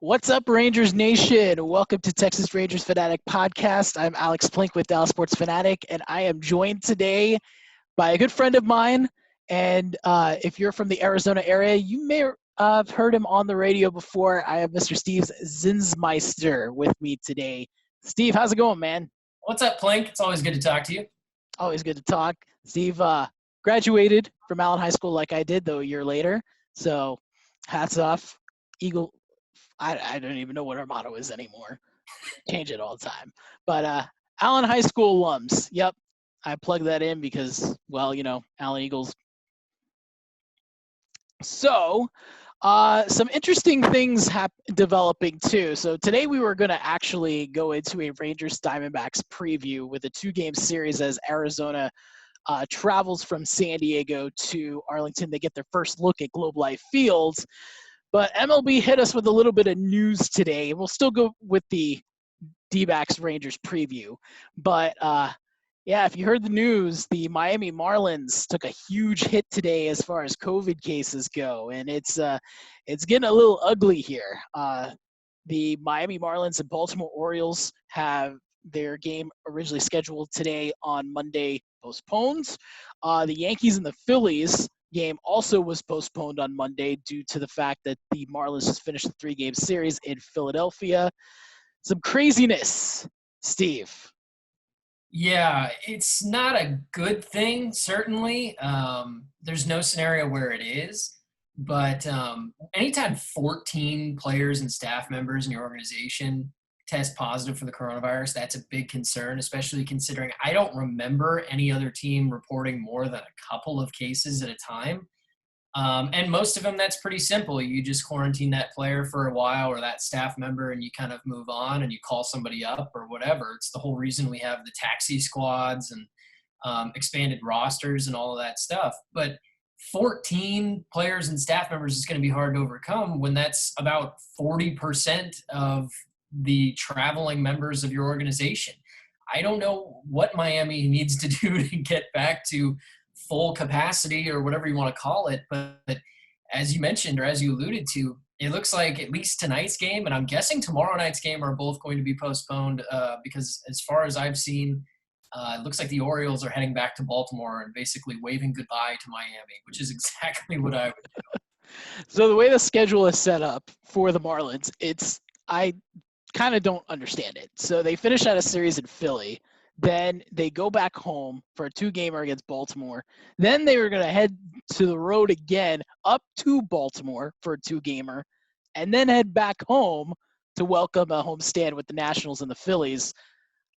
What's up, Rangers Nation? Welcome to Texas Rangers Fanatic Podcast. I'm Alex Plink with Dallas Sports Fanatic, and I am joined today by a good friend of mine. And if you're from the Arizona area, you may have heard him on the radio before. I have Mr. Steve Zinsmeister with me today. Steve, how's it going, man? What's up, Plink? It's always good to talk to you. Always good to talk. Steve graduated from Allen High School like I did, though, a year later. So hats off. Eagle. I don't even know what our motto is anymore. Change it all the time. But Allen High School alums. Yep. I plugged that in because, well, Allen Eagles. So some interesting things developing too. So today we were going to actually go into a Rangers Diamondbacks preview with a 2-game series as Arizona travels from San Diego to Arlington. They get their first look at Globe Life Field. But MLB hit us with a little bit of news today. We'll still go with the D-backs Rangers preview. But, if you heard the news, the Miami Marlins took a huge hit today as far as COVID cases go. And it's getting a little ugly here. The Miami Marlins and Baltimore Orioles have their game originally scheduled today on Monday postponed. The Yankees and the Phillies game also was postponed on Monday due to the fact that the Marlins just finished the 3-game series in Philadelphia. Some craziness, Steve. Yeah, it's not a good thing, certainly. There's no scenario where it is. But anytime 14 players and staff members in your organization test positive for the coronavirus, that's a big concern, especially considering I don't remember any other team reporting more than a couple of cases at a time. And most of them, that's pretty simple. You just quarantine that player for a while or that staff member and you kind of move on and you call somebody up or whatever. It's the whole reason we have the taxi squads and expanded rosters and all of that stuff. But 14 players and staff members is going to be hard to overcome when that's about 40% of the traveling members of your organization. I don't know what Miami needs to do to get back to full capacity or whatever you want to call it. But as you mentioned, or as you alluded to, it looks like at least tonight's game, and I'm guessing tomorrow night's game, are both going to be postponed because as far as I've seen, it looks like the Orioles are heading back to Baltimore and basically waving goodbye to Miami, which is exactly what I would do. So the way the schedule is set up for the Marlins, I kind of don't understand it. So they finish out a series in Philly. Then they go back home for a 2-gamer against Baltimore. Then they were going to head to the road again up to Baltimore for a 2-gamer and then head back home to welcome a homestand with the Nationals and the Phillies.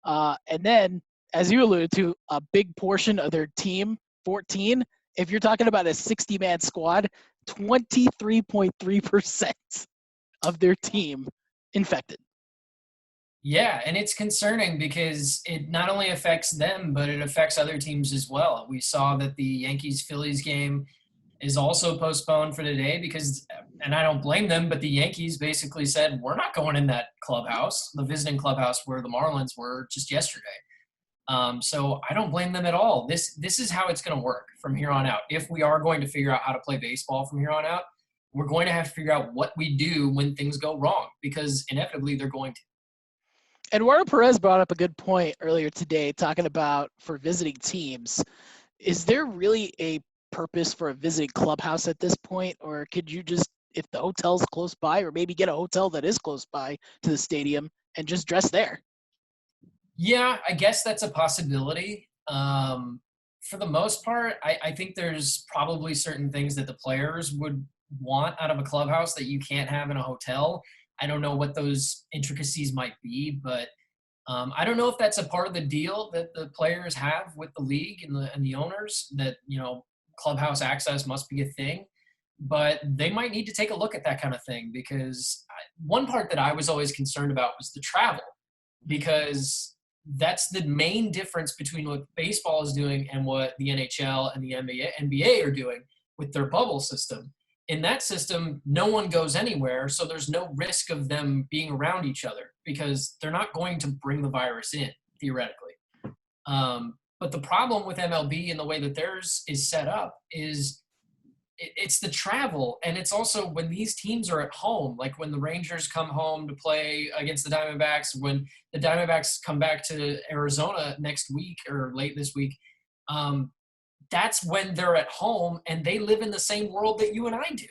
And then, as you alluded to, a big portion of their team, 14, if you're talking about a 60-man squad, 23.3% of their team infected. Yeah, and it's concerning because it not only affects them, but it affects other teams as well. We saw that the Yankees-Phillies game is also postponed for today because, and I don't blame them, but the Yankees basically said, we're not going in that clubhouse, the visiting clubhouse where the Marlins were just yesterday. So I don't blame them at all. This is how it's going to work from here on out. If we are going to figure out how to play baseball from here on out, we're going to have to figure out what we do when things go wrong because inevitably they're going to. Eduardo Perez brought up a good point earlier today talking about for visiting teams. Is there really a purpose for a visiting clubhouse at this point? Or could you just, if the hotel's close by, or maybe get a hotel that is close by to the stadium and just dress there? Yeah, I guess that's a possibility. For the most part, I think there's probably certain things that the players would want out of a clubhouse that you can't have in a hotel. I don't know what those intricacies might be, but I don't know if that's a part of the deal that the players have with the league and the owners that, clubhouse access must be a thing. But they might need to take a look at that kind of thing because one part that I was always concerned about was the travel because that's the main difference between what baseball is doing and what the NHL and the NBA are doing with their bubble system. In that system, no one goes anywhere, so there's no risk of them being around each other because they're not going to bring the virus in, theoretically. But the problem with MLB and the way that theirs is set up is it's the travel, and it's also when these teams are at home, like when the Rangers come home to play against the Diamondbacks, when the Diamondbacks come back to Arizona next week or late this week, that's when they're at home and they live in the same world that you and I do.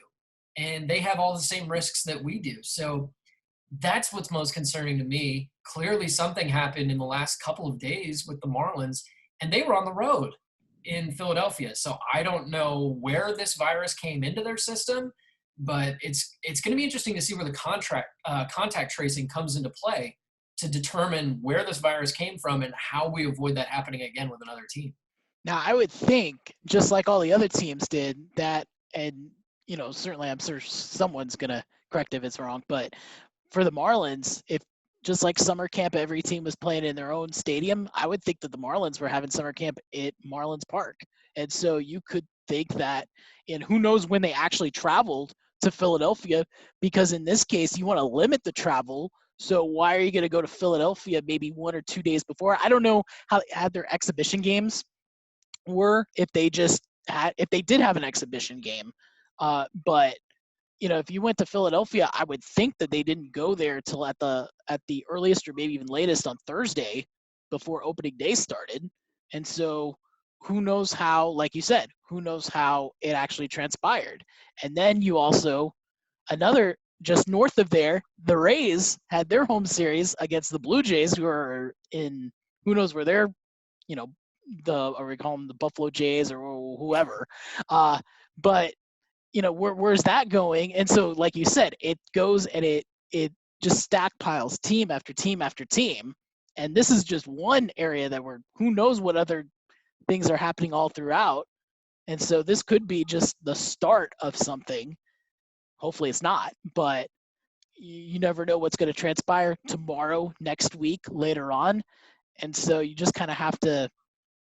And they have all the same risks that we do. So that's what's most concerning to me. Clearly something happened in the last couple of days with the Marlins, and they were on the road in Philadelphia. So I don't know where this virus came into their system, but it's going to be interesting to see where the contact tracing comes into play to determine where this virus came from and how we avoid that happening again with another team. Now, I would think, just like all the other teams did, that, and, you know, certainly I'm sure someone's going to correct if it's wrong, but for the Marlins, if just like summer camp, every team was playing in their own stadium, I would think that the Marlins were having summer camp at Marlins Park. And so you could think that, and who knows when they actually traveled to Philadelphia, because in this case, you want to limit the travel. So why are you going to go to Philadelphia maybe 1 or 2 days before? I don't know how they had their exhibition games were, if they did have an exhibition game. But you know, if you went to Philadelphia, I would think that they didn't go there till at the earliest or maybe even latest on Thursday before opening day started. And so who knows how, like you said, who knows how it actually transpired. And then you also, another just north of there, the Rays had their home series against the Blue Jays, who are in who knows where they're, you know, or we call them the Buffalo Jays or whoever. But you know, where's that going? And so, like you said, it goes and it just stockpiles team after team after team. And this is just one area that who knows what other things are happening all throughout. And so this could be just the start of something. Hopefully it's not, but you never know what's going to transpire tomorrow, next week, later on. And so you just kind of have to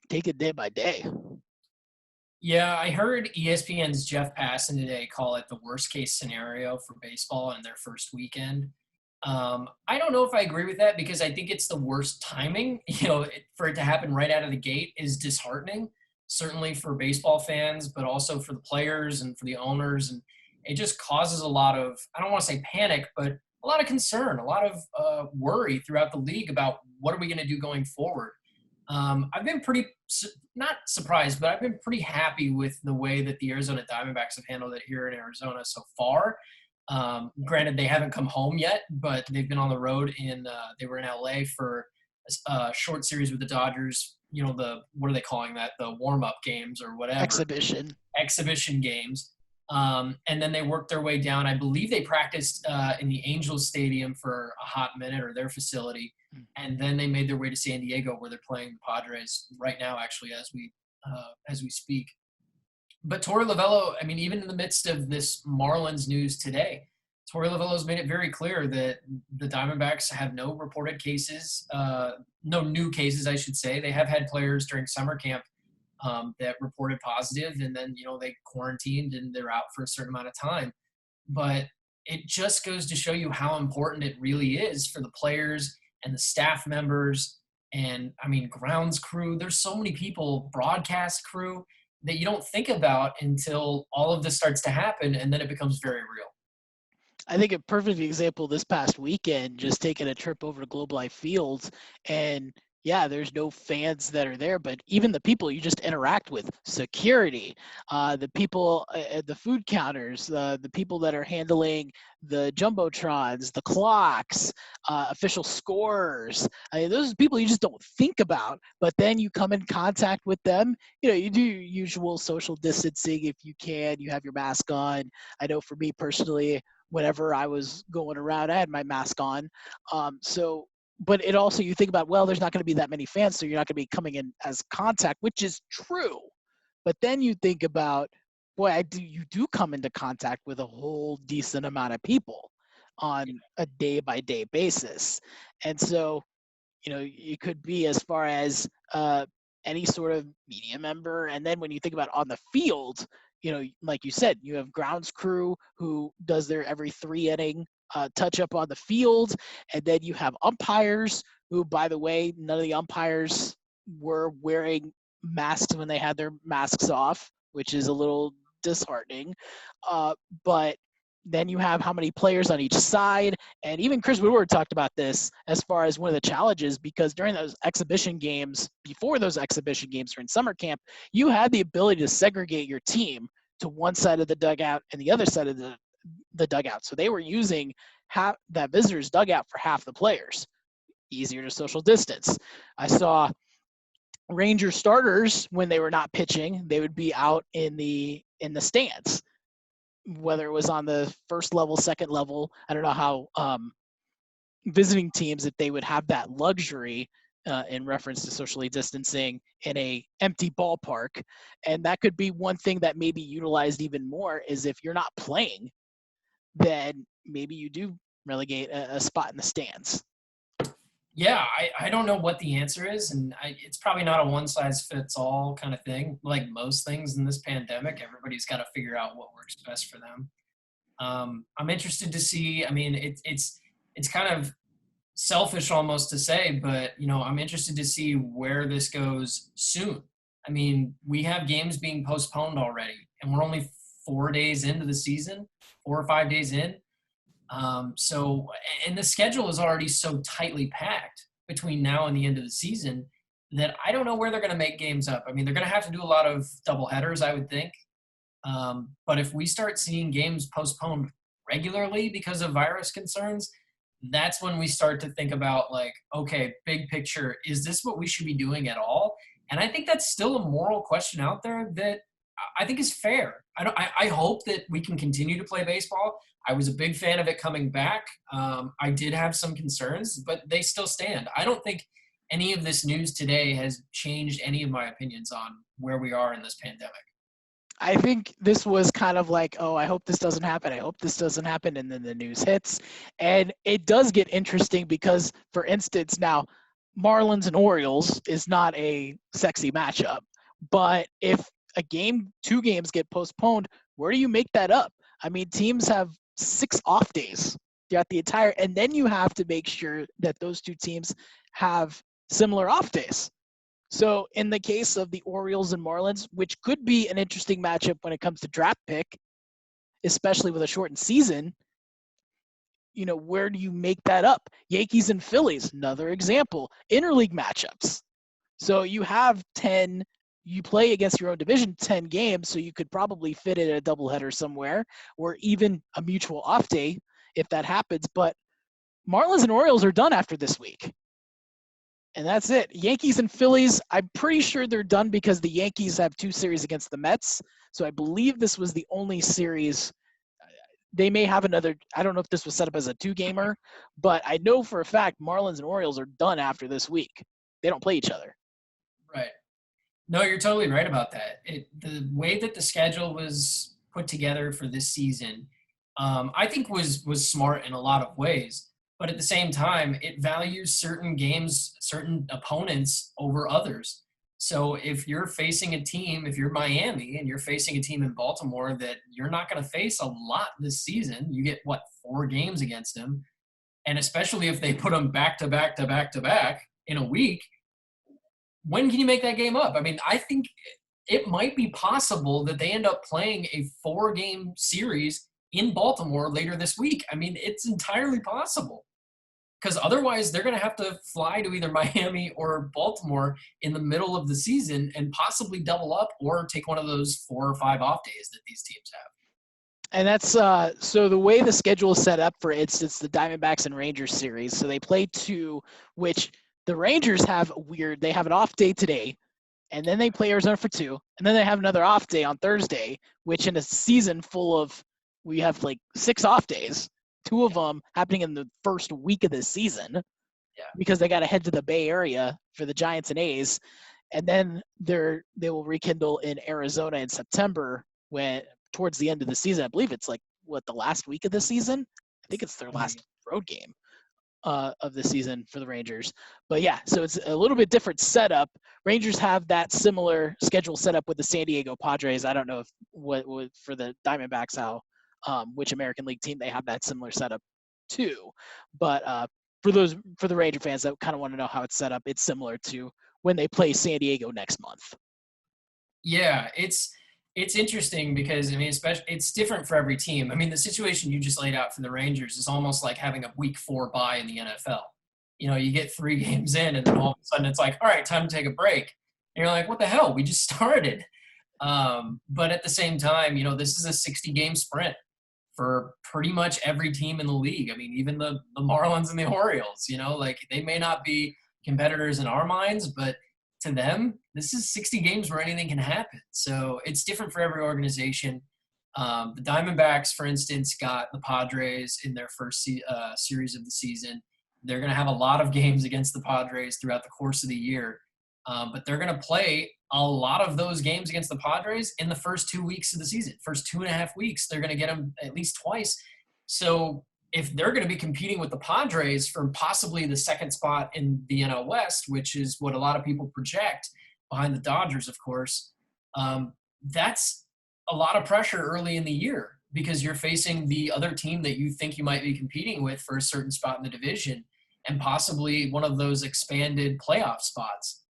take it day by day. Yeah, I heard ESPN's Jeff Passan today call it the worst case scenario for baseball in their first weekend. I don't know if I agree with that, because I think it's the worst timing. You know, for it to happen right out of the gate is disheartening, certainly for baseball fans, but also for the players and for the owners. And it just causes a lot of, I don't want to say panic, but a lot of concern, a lot of worry throughout the league about what are we going to do going forward. I've been not surprised, but I've been pretty happy with the way that the Arizona Diamondbacks have handled it here in Arizona so far. Granted, they haven't come home yet, but they've been on the road they were in LA for a short series with the Dodgers. You know, what are they calling that? The warm-up games or whatever. Exhibition games. And then they worked their way down. I believe they practiced in the Angels Stadium for a hot minute, or their facility. And then they made their way to San Diego, where they're playing the Padres right now, actually, as we speak. But Torey Lovullo, I mean, even in the midst of this Marlins news today, Torey Lovullo's made it very clear that the Diamondbacks have no reported cases, no new cases, I should say. They have had players during summer camp that reported positive, and then, you know, they quarantined and they're out for a certain amount of time. But it just goes to show you how important it really is for the players and the staff members, and I mean, grounds crew. There's so many people, broadcast crew, that you don't think about until all of this starts to happen, and then it becomes very real. I think a perfect example this past weekend, just taking a trip over to Globe Life Fields, and yeah, there's no fans that are there, but even the people you just interact with, security, the people at the food counters, the people that are handling the jumbotrons, the clocks, official scorers. I mean, those are people you just don't think about, but then you come in contact with them. You know, you do your usual social distancing if you can. You have your mask on. I know for me personally, whenever I was going around, I had my mask on. But it also, you think about, well, there's not going to be that many fans, so you're not going to be coming in as contact, which is true. But then you think about, boy, you do come into contact with a whole decent amount of people on a day-by-day basis. And so, you know, it could be as far as any sort of media member. And then when you think about on the field, you know, like you said, you have grounds crew who does their every 3-inning touch up on the field. And then you have umpires who, by the way, none of the umpires were wearing masks when they had their masks off, which is a little disheartening. But then you have how many players on each side. And even Chris Woodward talked about this as far as one of the challenges, because during those exhibition games, before those exhibition games during summer camp, you had the ability to segregate your team to one side of the dugout and the other side of the dugout. So they were using that visitor's dugout for half the players. Easier to social distance. I saw Ranger starters, when they were not pitching, they would be out in the stands, whether it was on the first level, second level. I don't know how visiting teams, if they would have that luxury in reference to socially distancing in a empty ballpark. And that could be one thing that may be utilized even more, is if you're not playing, then maybe you do relegate a spot in the stands. Yeah, I don't know what the answer is, and it's probably not a one-size-fits-all kind of thing. Like most things in this pandemic, everybody's got to figure out what works best for them. I'm interested to see. I mean, it's kind of selfish almost to say, but I'm interested to see where this goes soon. I mean, we have games being postponed already, and we're only 4 days into the season, 4 or 5 days in. And the schedule is already so tightly packed between now and the end of the season that I don't know where they're going to make games up. I mean, they're going to have to do a lot of doubleheaders, I would think. But if we start seeing games postponed regularly because of virus concerns, that's when we start to think about, like, okay, big picture, is this what we should be doing at all? And I think that's still a moral question out there that I think is fair. I hope that we can continue to play baseball. I was a big fan of it coming back. I did have some concerns, but they still stand. I don't think any of this news today has changed any of my opinions on where we are in this pandemic. I think this was kind of like, oh, I hope this doesn't happen. I hope this doesn't happen. And then the news hits. And it does get interesting because, for instance, now Marlins and Orioles is not a sexy matchup. But if two games get postponed, where do you make that up? I mean, teams have 6 off days throughout the entire, and then you have to make sure that those two teams have similar off days. So in the case of the Orioles and Marlins, which could be an interesting matchup when it comes to draft pick, especially with a shortened season, where do you make that up? Yankees and Phillies, another example. Interleague matchups. So you have you play against your own division 10 games, so you could probably fit it in a doubleheader somewhere, or even a mutual off day if that happens. But Marlins and Orioles are done after this week. And that's it. Yankees and Phillies, I'm pretty sure they're done because the Yankees have 2 series against the Mets. So I believe this was the only series. They may have another. I don't know if this was set up as a 2-gamer, but I know for a fact Marlins and Orioles are done after this week. They don't play each other. Right. No, you're totally right about that. The way that the schedule was put together for this season, I think was smart in a lot of ways. But at the same time, it values certain games, certain opponents over others. So if you're facing a team, if you're Miami and you're facing a team in Baltimore that you're not going to face a lot this season, you get, 4 games against them. And especially if they put them back to back to back to back in a week, when can you make that game up? I mean, I think it might be possible that they end up playing a 4-game series in Baltimore later this week. I mean, it's entirely possible. Because otherwise, they're going to have to fly to either Miami or Baltimore in the middle of the season and possibly double up or take one of those 4 or 5 off days that these teams have. And that's so the way the schedule is set up, for instance, the Diamondbacks and Rangers series. So they play 2, which the Rangers have they have an off day today, and then they play Arizona for 2, and then they have another off day on Thursday, which in a season full of, we have like 6 off days. 2 of them happening in the first week of the season, because they got to head to the Bay Area for the Giants and A's, and then they will rekindle in Arizona in September, when towards the end of the season. I believe it's the last week of the season. I think it's their last road game of the season for the Rangers. But yeah, so it's a little bit different setup. Rangers have that similar schedule set up with the San Diego Padres. I don't know if what for the Diamondbacks how. Which American League team they have that similar setup too. But for the Ranger fans that kind of want to know how it's set up, it's similar to when they play San Diego next month. Yeah, It's interesting because, I mean, especially it's different for every team. I mean, the situation you just laid out for the Rangers is almost like having a week 4 bye in the NFL. You know, you get 3 games in, and then all of a sudden it's like, all right, time to take a break. And you're like, what the hell? We just started. But at the same time, you know, this is a 60-game sprint for pretty much every team in the league. I mean, even the Marlins and the Orioles, you know, like they may not be competitors in our minds, but to them, this is 60 games where anything can happen. So it's different for every organization. The Diamondbacks, for instance, got the Padres in their first series of the season. They're going to have a lot of games against the Padres throughout the course of the year. But they're going to play a lot of those games against the Padres in the first 2 weeks of the season. First 2.5 weeks, they're going to get them at least twice. So if they're going to be competing with the Padres for possibly the second spot in the NL West, which is what a lot of people project behind the Dodgers, of course, that's a lot of pressure early in the year because you're facing the other team that you think you might be competing with for a certain spot in the division and possibly one of those expanded playoff spots.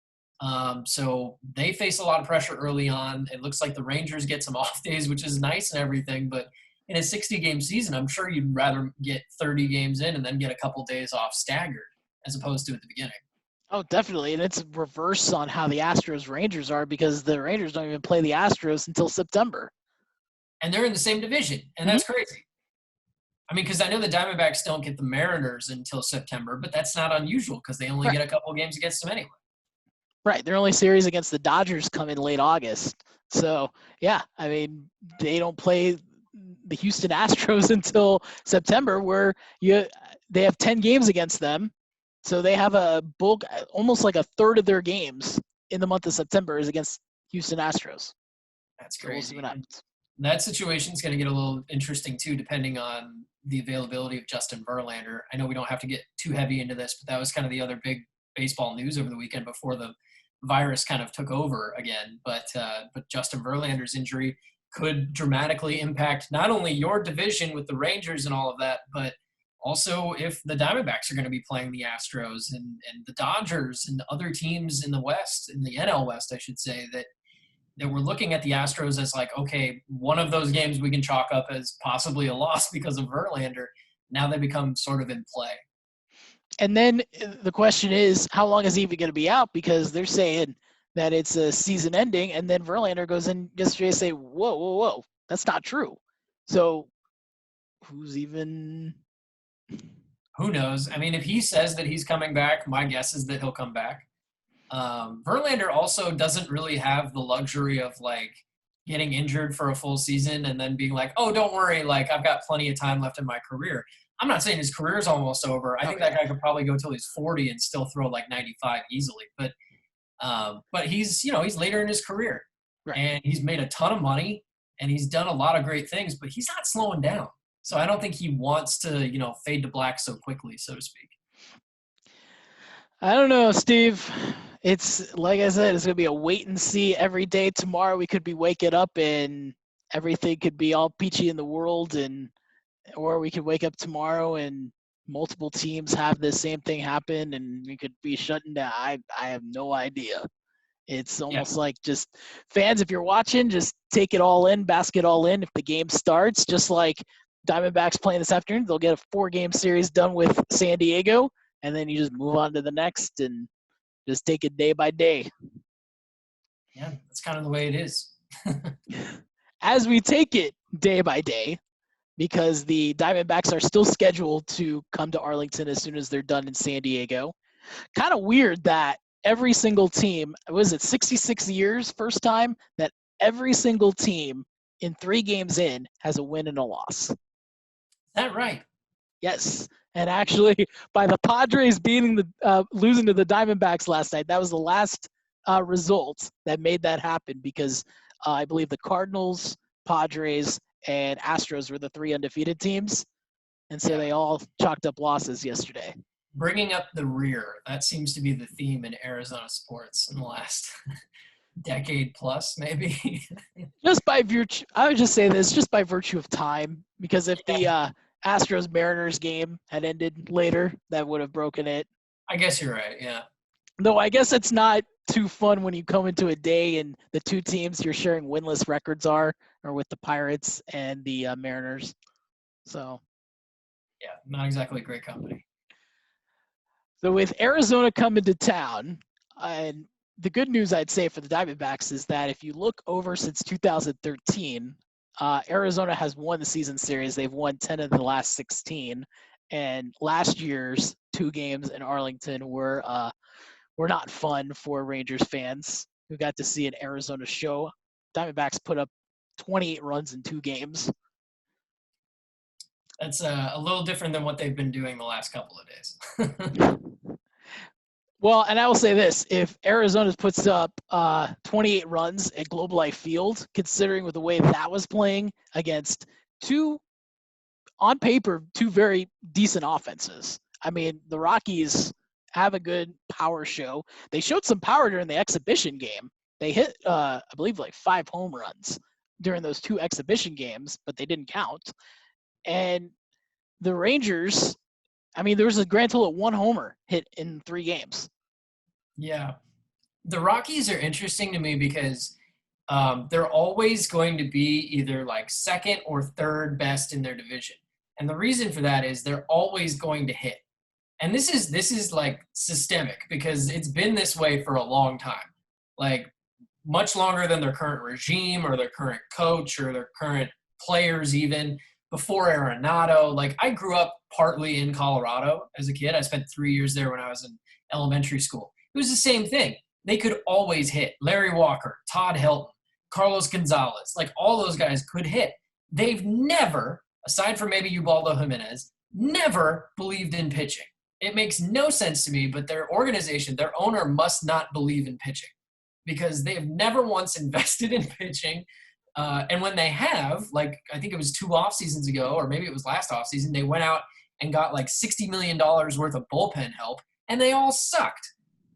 So they face a lot of pressure early on. It looks like the Rangers get some off days, which is nice and everything, but in a 60-game season, I'm sure you'd rather get 30 games in and then get a couple days off staggered as opposed to at the beginning. Oh, definitely. And it's reverse on how the Astros-Rangers are because the Rangers don't even play the Astros until September. And they're in the same division, and that's crazy. I mean, because I know the Diamondbacks don't get the Mariners until September, but that's not unusual because they only get a couple games against them anyway. Right. Their only series against the Dodgers come in late August. So, yeah, I mean, they don't play the Houston Astros until September where they have 10 games against them. So they have a bulk, almost like a third of their games in the month of September is against Houston Astros. That's crazy. So we'll see what happens. That situation is going to get a little interesting too, depending on the availability of Justin Verlander. I know we don't have to get too heavy into this, but that was kind of the other big baseball news over the weekend before the virus kind of took over again. But Justin Verlander's injury could dramatically impact not only your division with the Rangers and all of that, but also if the Diamondbacks are going to be playing the Astros and the Dodgers and other teams in the West, in the NL West, I should say, that we're looking at the Astros as like, okay, one of those games we can chalk up as possibly a loss because of Verlander. Now they become sort of in play. And then the question is, how long is he even going to be out? Because they're saying that it's a season ending, and then Verlander goes in yesterday and say, whoa, that's not true. So who's even – Who knows? I mean, if he says that he's coming back, my guess is that he'll come back. Verlander also doesn't really have the luxury of, like, getting injured for a full season and then being like, oh, don't worry, like, I've got plenty of time left in my career. I'm not saying his career's almost over. I think that guy could probably go till he's 40 and still throw like 95 easily. But he's later in his career, and he's made a ton of money and he's done a lot of great things, but he's not slowing down. So I don't think he wants to, fade to black so quickly, so to speak. I don't know, Steve. It's like I said, it's going to be a wait and see every day. Tomorrow we could be waking up and everything could be all peachy in the world, or we could wake up tomorrow and multiple teams have the same thing happen and we could be shutting down. I have no idea. It's almost like just fans, if you're watching, just take it all in, bask it all in. If the game starts, just like Diamondbacks playing this afternoon, they'll get a 4-game series done with San Diego, and then you just move on to the next and just take it day by day. Yeah, that's kind of the way it is. As we take it day by day, because the Diamondbacks are still scheduled to come to Arlington as soon as they're done in San Diego. Kind of weird that every single team, 66 years, first time that every single team in 3 games in has a win and a loss. Is that right? Yes. And actually, by the Padres losing to the Diamondbacks last night, that was the last result that made that happen because I believe the Cardinals, Padres, and Astros were the 3 undefeated teams. And so they all chalked up losses yesterday. Bringing up the rear, that seems to be the theme in Arizona sports in the last decade plus, maybe. Just by virtue, I would just say this, just by virtue of time, because if the Astros-Mariners game had ended later, that would have broken it. I guess you're right, yeah. Though I guess it's not too fun when you come into a day and the two teams you're sharing winless records are with the Pirates and the Mariners. So Yeah, not exactly great company. So with Arizona coming to town, and the good news I'd say for the Diamondbacks is that if you look over since 2013, Arizona has won the season series. They've won 10 of the last 16, and last year's 2 games in Arlington were not fun for Rangers fans who got to see an Arizona show. Diamondbacks put up 28 runs in 2 games. That's a little different than what they've been doing the last couple of days. Well, and I will say this: if Arizona puts up 28 runs at Globe Life Field, considering with the way that was playing against on paper, two very decent offenses. I mean, the Rockies have a good power show. They showed some power during the exhibition game. They hit, I believe, like 5 home runs during those 2 exhibition games, but they didn't count. And the Rangers, I mean, there was a grand total of 1 homer hit in 3 games. Yeah. The Rockies are interesting to me because they're always going to be either like second or third best in their division. And the reason for that is they're always going to hit. And this is like systemic because it's been this way for a long time. Like much longer than their current regime or their current coach or their current players even. Before Arenado, like I grew up partly in Colorado as a kid. I spent 3 years there when I was in elementary school. It was the same thing. They could always hit. Larry Walker, Todd Helton, Carlos Gonzalez, like all those guys could hit. They've never, aside from maybe Ubaldo Jimenez, never believed in pitching. It makes no sense to me, but their organization, their owner must not believe in pitching because they have never once invested in pitching. And when they have, like I think it was 2 off seasons ago, or maybe it was last off season, they went out and got like $60 million worth of bullpen help, and they all sucked.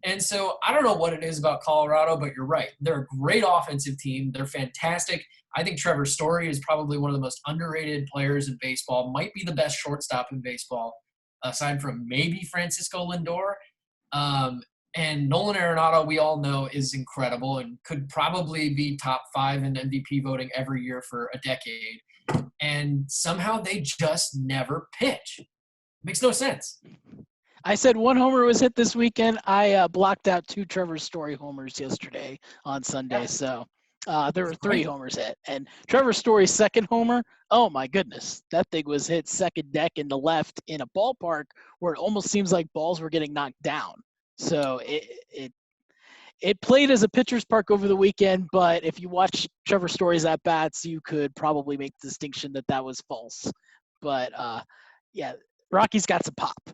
And so I don't know what it is about Colorado, but you're right. They're a great offensive team. They're fantastic. I think Trevor Story is probably one of the most underrated players in baseball, might be the best shortstop in baseball, aside from maybe Francisco Lindor. And Nolan Arenado, we all know, is incredible and could probably be top 5 in MVP voting every year for a decade. And somehow they just never pitch. Makes no sense. I said 1 homer was hit this weekend. I blocked out 2 Trevor Story homers yesterday on Sunday. So there were 3 homers hit. And Trevor Story's second homer, oh my goodness, that thing was hit second deck in the left in a ballpark where it almost seems like balls were getting knocked down. So it played as a pitcher's park over the weekend, but if you watch Trevor Story's at-bats, you could probably make the distinction that was false. But, yeah, Rocky's got some pop.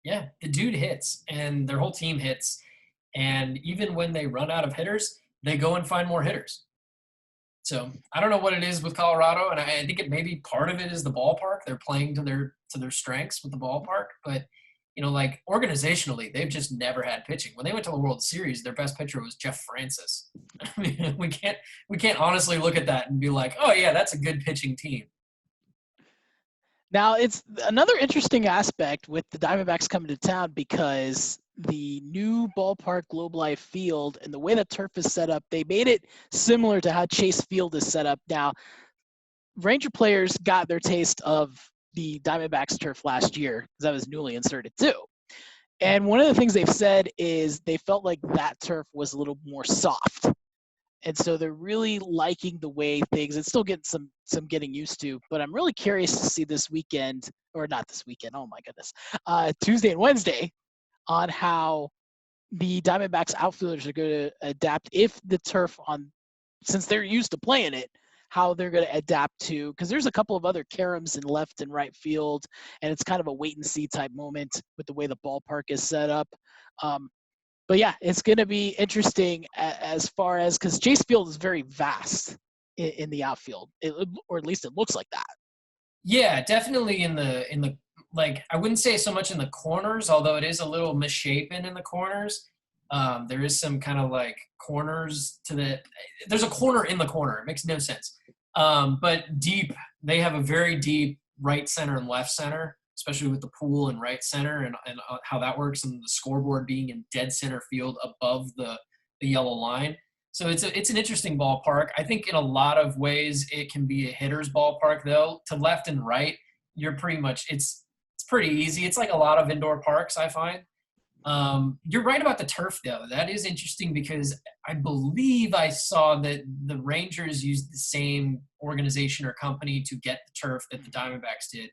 Yeah, the dude hits, and their whole team hits. And even when they run out of hitters, they go and find more hitters. So I don't know what it is with Colorado, and I think it maybe part of it is the ballpark. They're playing to their strengths with the ballpark, but like organizationally, they've just never had pitching. When they went to the World Series, their best pitcher was Jeff Francis. I mean, we can't honestly look at that and be like, oh yeah, that's a good pitching team. Now, it's another interesting aspect with the Diamondbacks coming to town because the new ballpark Globe Life Field and the way that turf is set up, they made it similar to how Chase Field is set up. Now, Ranger players got their taste of the Diamondbacks turf last year because that was newly inserted too. And one of the things they've said is they felt like that turf was a little more soft. And so they're really liking the way things, it's still getting some getting used to, but I'm really curious to see this weekend, or not this weekend, oh my goodness, Tuesday and Wednesday, on how the Diamondbacks outfielders are going to adapt if the turf since they're used to playing it, how they're going to adapt to, because there's a couple of other caroms in left and right field, and it's kind of a wait and see type moment with the way the ballpark is set up. But yeah, it's going to be interesting as far as, because Chase Field is very vast in the outfield, or at least it looks like that. Yeah, definitely in the like, I wouldn't say so much in the corners, although it is a little misshapen in the corners. There is some kind of like corners there's a corner in the corner. It makes no sense. But deep, they have a very deep right center and left center. especially with the pool and right center and how that works, and the scoreboard being in dead center field above the yellow line. So it's an interesting ballpark. I think in a lot of ways it can be a hitter's ballpark, though. To left and right, you're pretty much it's pretty easy. It's like a lot of indoor parks, I find. You're right about the turf, though. That is interesting because I believe I saw that the Rangers used the same organization or company to get the turf that the Diamondbacks did.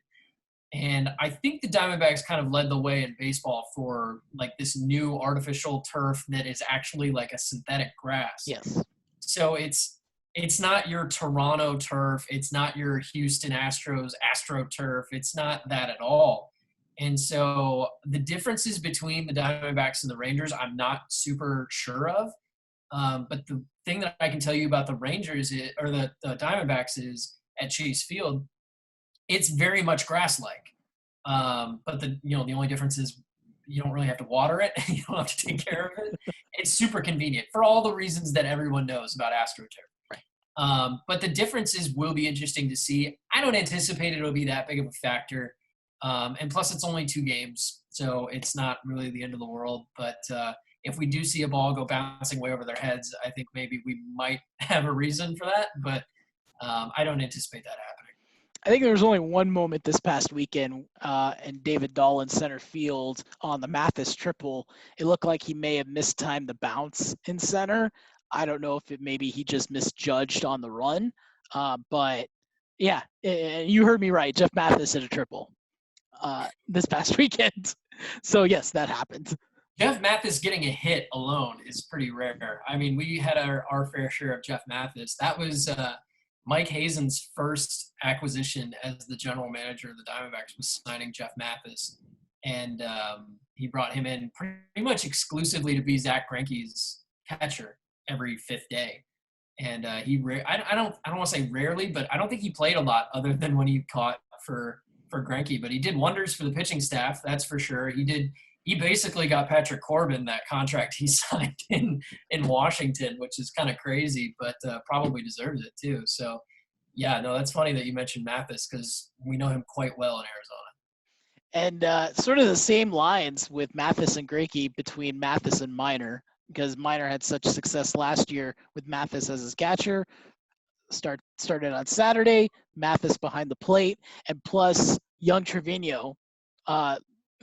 And I think the Diamondbacks kind of led the way in baseball for like this new artificial turf that is actually like a synthetic grass. Yes. So it's not your Toronto turf. It's not your Houston Astros AstroTurf. It's not that at all. And so the differences between the Diamondbacks and the Rangers, I'm not super sure of. But the thing that I can tell you about the Rangers or the Diamondbacks is at Chase Field, it's very much grass-like. But the only difference is you don't really have to water it. You don't have to take care of it. It's super convenient for all the reasons that everyone knows about AstroTurf. Right. But the differences will be interesting to see. I don't anticipate it'll be that big of a factor. And plus, it's only 2 games, so it's not really the end of the world. But if we do see a ball go bouncing way over their heads, I think maybe we might have a reason for that. But I don't anticipate that happening. I think there was only one moment this past weekend, and David Dahl in center field on the Mathis triple. It looked like he may have mistimed the bounce in center. I don't know if maybe he just misjudged on the run. But, yeah, you heard me right. Jeff Mathis hit a triple this past weekend. So, yes, that happened. Jeff Mathis getting a hit alone is pretty rare. I mean, we had our fair share of Jeff Mathis. That was Mike Hazen's first acquisition as the general manager of the Diamondbacks was signing Jeff Mathis. And he brought him in pretty much exclusively to be Zach Greinke's catcher every 5th day. And I don't want to say rarely, but I don't think he played a lot other than when he caught for Greinke. But he did wonders for the pitching staff, that's for sure. He basically got Patrick Corbin that contract he signed in Washington, which is kind of crazy, but probably deserves it too. So, yeah, no, that's funny that you mentioned Mathis because we know him quite well in Arizona. And sort of the same lines with Mathis and Greinke between Mathis and Minor, because Minor had such success last year with Mathis as his catcher. Started on Saturday, Mathis behind the plate, and plus young Trevino,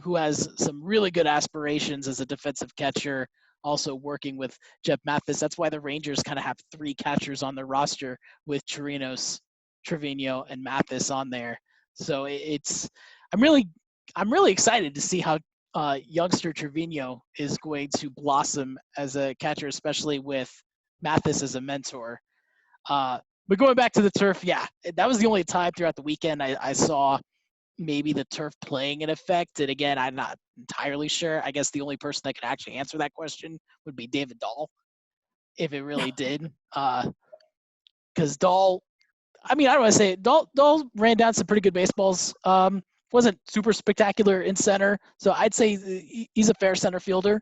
who has some really good aspirations as a defensive catcher, also working with Jeff Mathis. That's why the Rangers kind of have 3 catchers on their roster with Chirinos, Trevino, and Mathis on there. So I'm really excited to see how youngster Trevino is going to blossom as a catcher, especially with Mathis as a mentor. But going back to the turf, yeah, that was the only time throughout the weekend I saw maybe the turf playing an effect. And again, I'm not entirely sure. I guess the only person that could actually answer that question would be David Dahl, if it really did. Because Dahl, I don't want to say Dahl ran down some pretty good baseballs. Wasn't super spectacular in center. So I'd say he's a fair center fielder.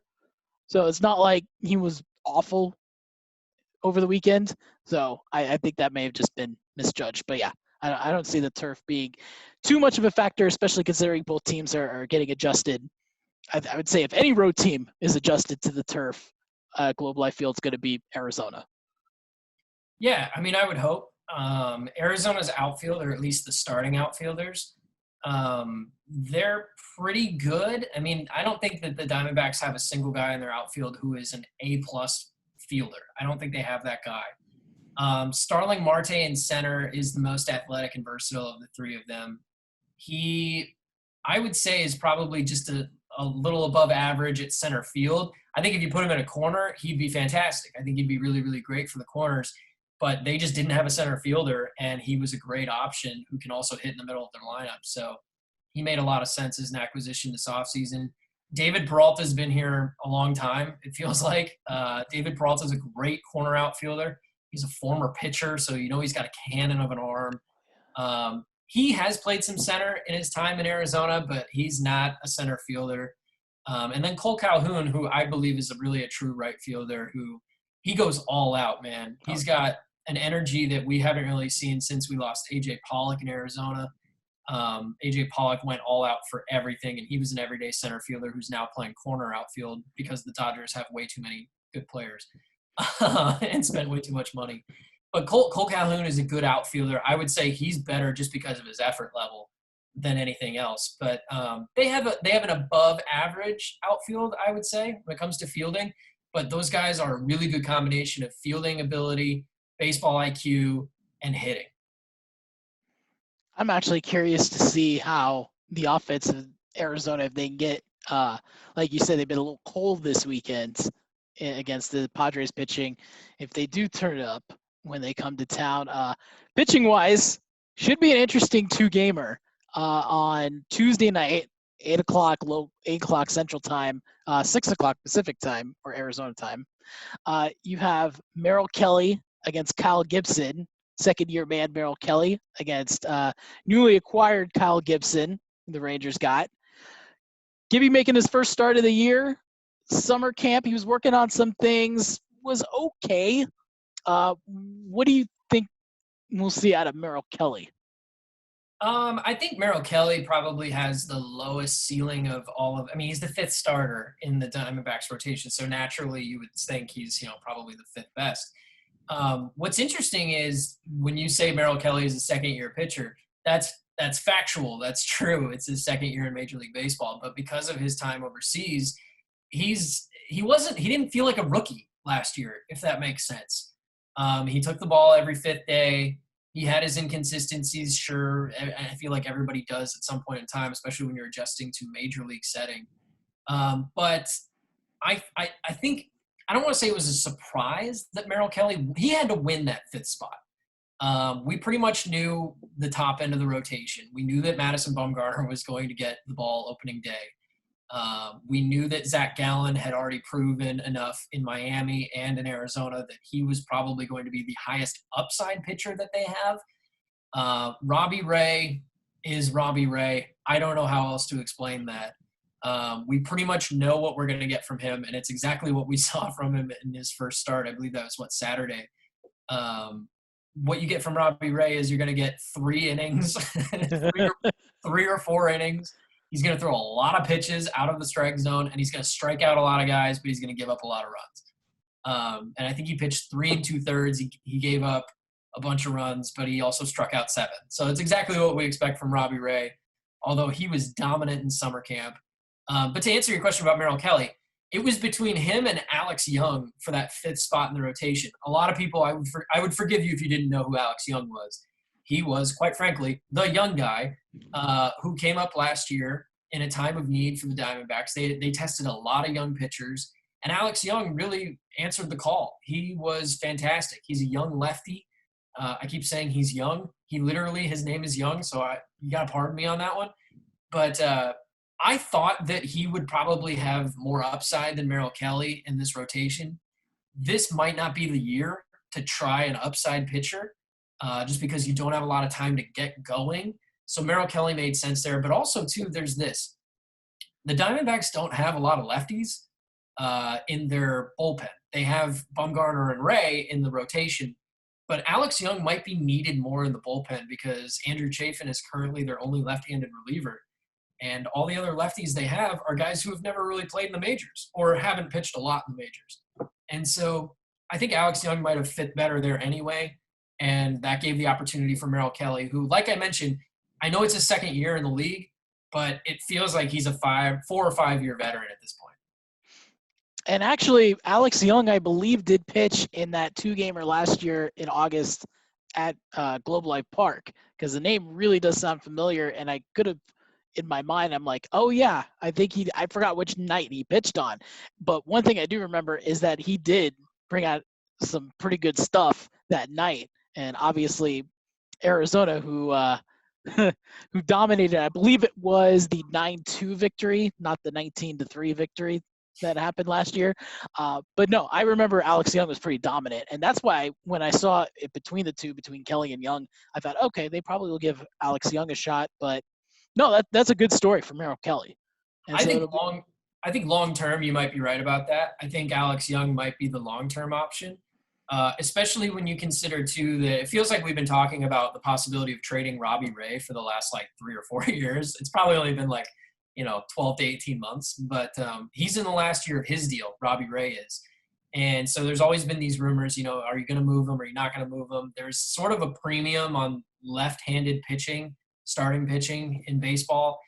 So it's not like he was awful over the weekend. So I think that may have just been misjudged. But yeah, I don't see the turf being too much of a factor, especially considering both teams are getting adjusted. I would say if any road team is adjusted to the turf, Globe Life Field's going to be Arizona. Yeah, I would hope. Arizona's outfield, or at least the starting outfielders, they're pretty good. I don't think that the Diamondbacks have a single guy in their outfield who is an A-plus fielder. I don't think they have that guy. Starling Marte in center is the most athletic and versatile of the 3 of them. He, I would say, is probably just a little above average at center field. I think if you put him in a corner, he'd be fantastic. I think he'd be really, really great for the corners. But they just didn't have a center fielder, and he was a great option who can also hit in the middle of their lineup. So he made a lot of sense as an acquisition this offseason. David Peralta's been here a long time, it feels like. David Peralta's a great corner outfielder. He's a former pitcher, so he's got a cannon of an arm. He has played some center in his time in Arizona, but he's not a center fielder. And then Cole Calhoun, who I believe is really a true right fielder, who he goes all out, man. He's got an energy that we haven't really seen since we lost A.J. Pollock in Arizona. AJ Pollock went all out for everything, and he was an everyday center fielder who's now playing corner outfield because the Dodgers have way too many good players and spent way too much money. But Cole Calhoun is a good outfielder. I would say he's better just because of his effort level than anything else. But they have an above average outfield, I would say, when it comes to fielding. But those guys are a really good combination of fielding ability, baseball IQ, and hitting. I'm actually curious to see how the offense of Arizona, if they can get, like you said, they've been a little cold this weekend against the Padres pitching. If they do turn it up when they come to town, pitching-wise, should be an interesting two-gamer on Tuesday night, 8 o'clock Central Time, 6 o'clock Pacific Time or Arizona time. You have Meryl Kelly against Kyle Gibson, second-year man Merrill Kelly against newly acquired Kyle Gibson, the Rangers got. Gibby making his first start of the year. Summer camp, he was working on some things, was okay. What do you think we'll see out of Merrill Kelly? I think Meryl Kelly probably has the lowest ceiling of all of. I mean, he's the fifth starter in the Diamondbacks rotation, so naturally you would think he's probably the fifth best. What's interesting is when you say Merrill Kelly is a second-year pitcher, that's factual. That's true. It's his second year in Major League Baseball, but because of his time overseas, he didn't feel like a rookie last year, if that makes sense. He took the ball every fifth day. He had his inconsistencies, sure. I feel like everybody does at some point in time, especially when you're adjusting to major league setting. But I think I don't want to say it was a surprise that Merrill Kelly, he had to win that fifth spot. We pretty much knew the top end of the rotation. We knew that Madison Bumgarner was going to get the ball opening day. We knew that Zach Gallen had already proven enough in Miami and in Arizona that he was probably going to be the highest upside pitcher that they have. Robbie Ray is Robbie Ray. I don't know how else to explain that. We pretty much know what we're going to get from him, and it's exactly what we saw from him in his first start. I believe that was, Saturday. What you get from Robbie Ray is you're going to get 3 innings, three or 4 innings. He's going to throw a lot of pitches out of the strike zone, and he's going to strike out a lot of guys, but he's going to give up a lot of runs. And I think he pitched 3 2/3. He gave up a bunch of runs, but he also struck out 7. So it's exactly what we expect from Robbie Ray, although he was dominant in summer camp. But to answer your question about Merrill Kelly, it was between him and Alex Young for that 5th spot in the rotation. A lot of people, I would forgive you if you didn't know who Alex Young was. He was, quite frankly, the young guy who came up last year in a time of need for the Diamondbacks. They tested a lot of young pitchers, and Alex Young really answered the call. He was fantastic. He's a young lefty. I keep saying he's young. His name is Young, so you got to pardon me on that one. But I thought that he would probably have more upside than Merrill Kelly in this rotation. This might not be the year to try an upside pitcher just because you don't have a lot of time to get going. So Merrill Kelly made sense there. But also, too, there's this. The Diamondbacks don't have a lot of lefties in their bullpen. They have Bumgarner and Ray in the rotation. But Alex Young might be needed more in the bullpen because Andrew Chafin is currently their only left-handed reliever. And all the other lefties they have are guys who have never really played in the majors or haven't pitched a lot in the majors. And so I think Alex Young might have fit better there anyway. And that gave the opportunity for Merrill Kelly, who, like I mentioned, I know it's his second year in the league, but it feels like he's a 4 or 5 year veteran at this point. And actually, Alex Young, I believe, did pitch in that 2-gamer last year in August at Globe Life Park, because the name really does sound familiar. And I could have, in my mind, I'm like, oh yeah, I forgot which night he pitched on. But one thing I do remember is that he did bring out some pretty good stuff that night. And obviously Arizona, who dominated, I believe it was the 9-2 victory, not the 19-3 victory that happened last year. But no, I remember Alex Young was pretty dominant. And that's why when I saw it between the two, between Kelly and Young, I thought, okay, they probably will give Alex Young a shot. But no, that's a good story for Merrill Kelly. And I think long term you might be right about that. I think Alex Young might be the long term option. especially when you consider, too, that it feels like we've been talking about the possibility of trading Robbie Ray for the last, 3 or 4 years. It's probably only been, 12 to 18 months. But he's in the last year of his deal, Robbie Ray is. And so there's always been these rumors, are you going to move him? Are you not going to move him? There's sort of a premium on left-handed pitching, starting pitching in baseball.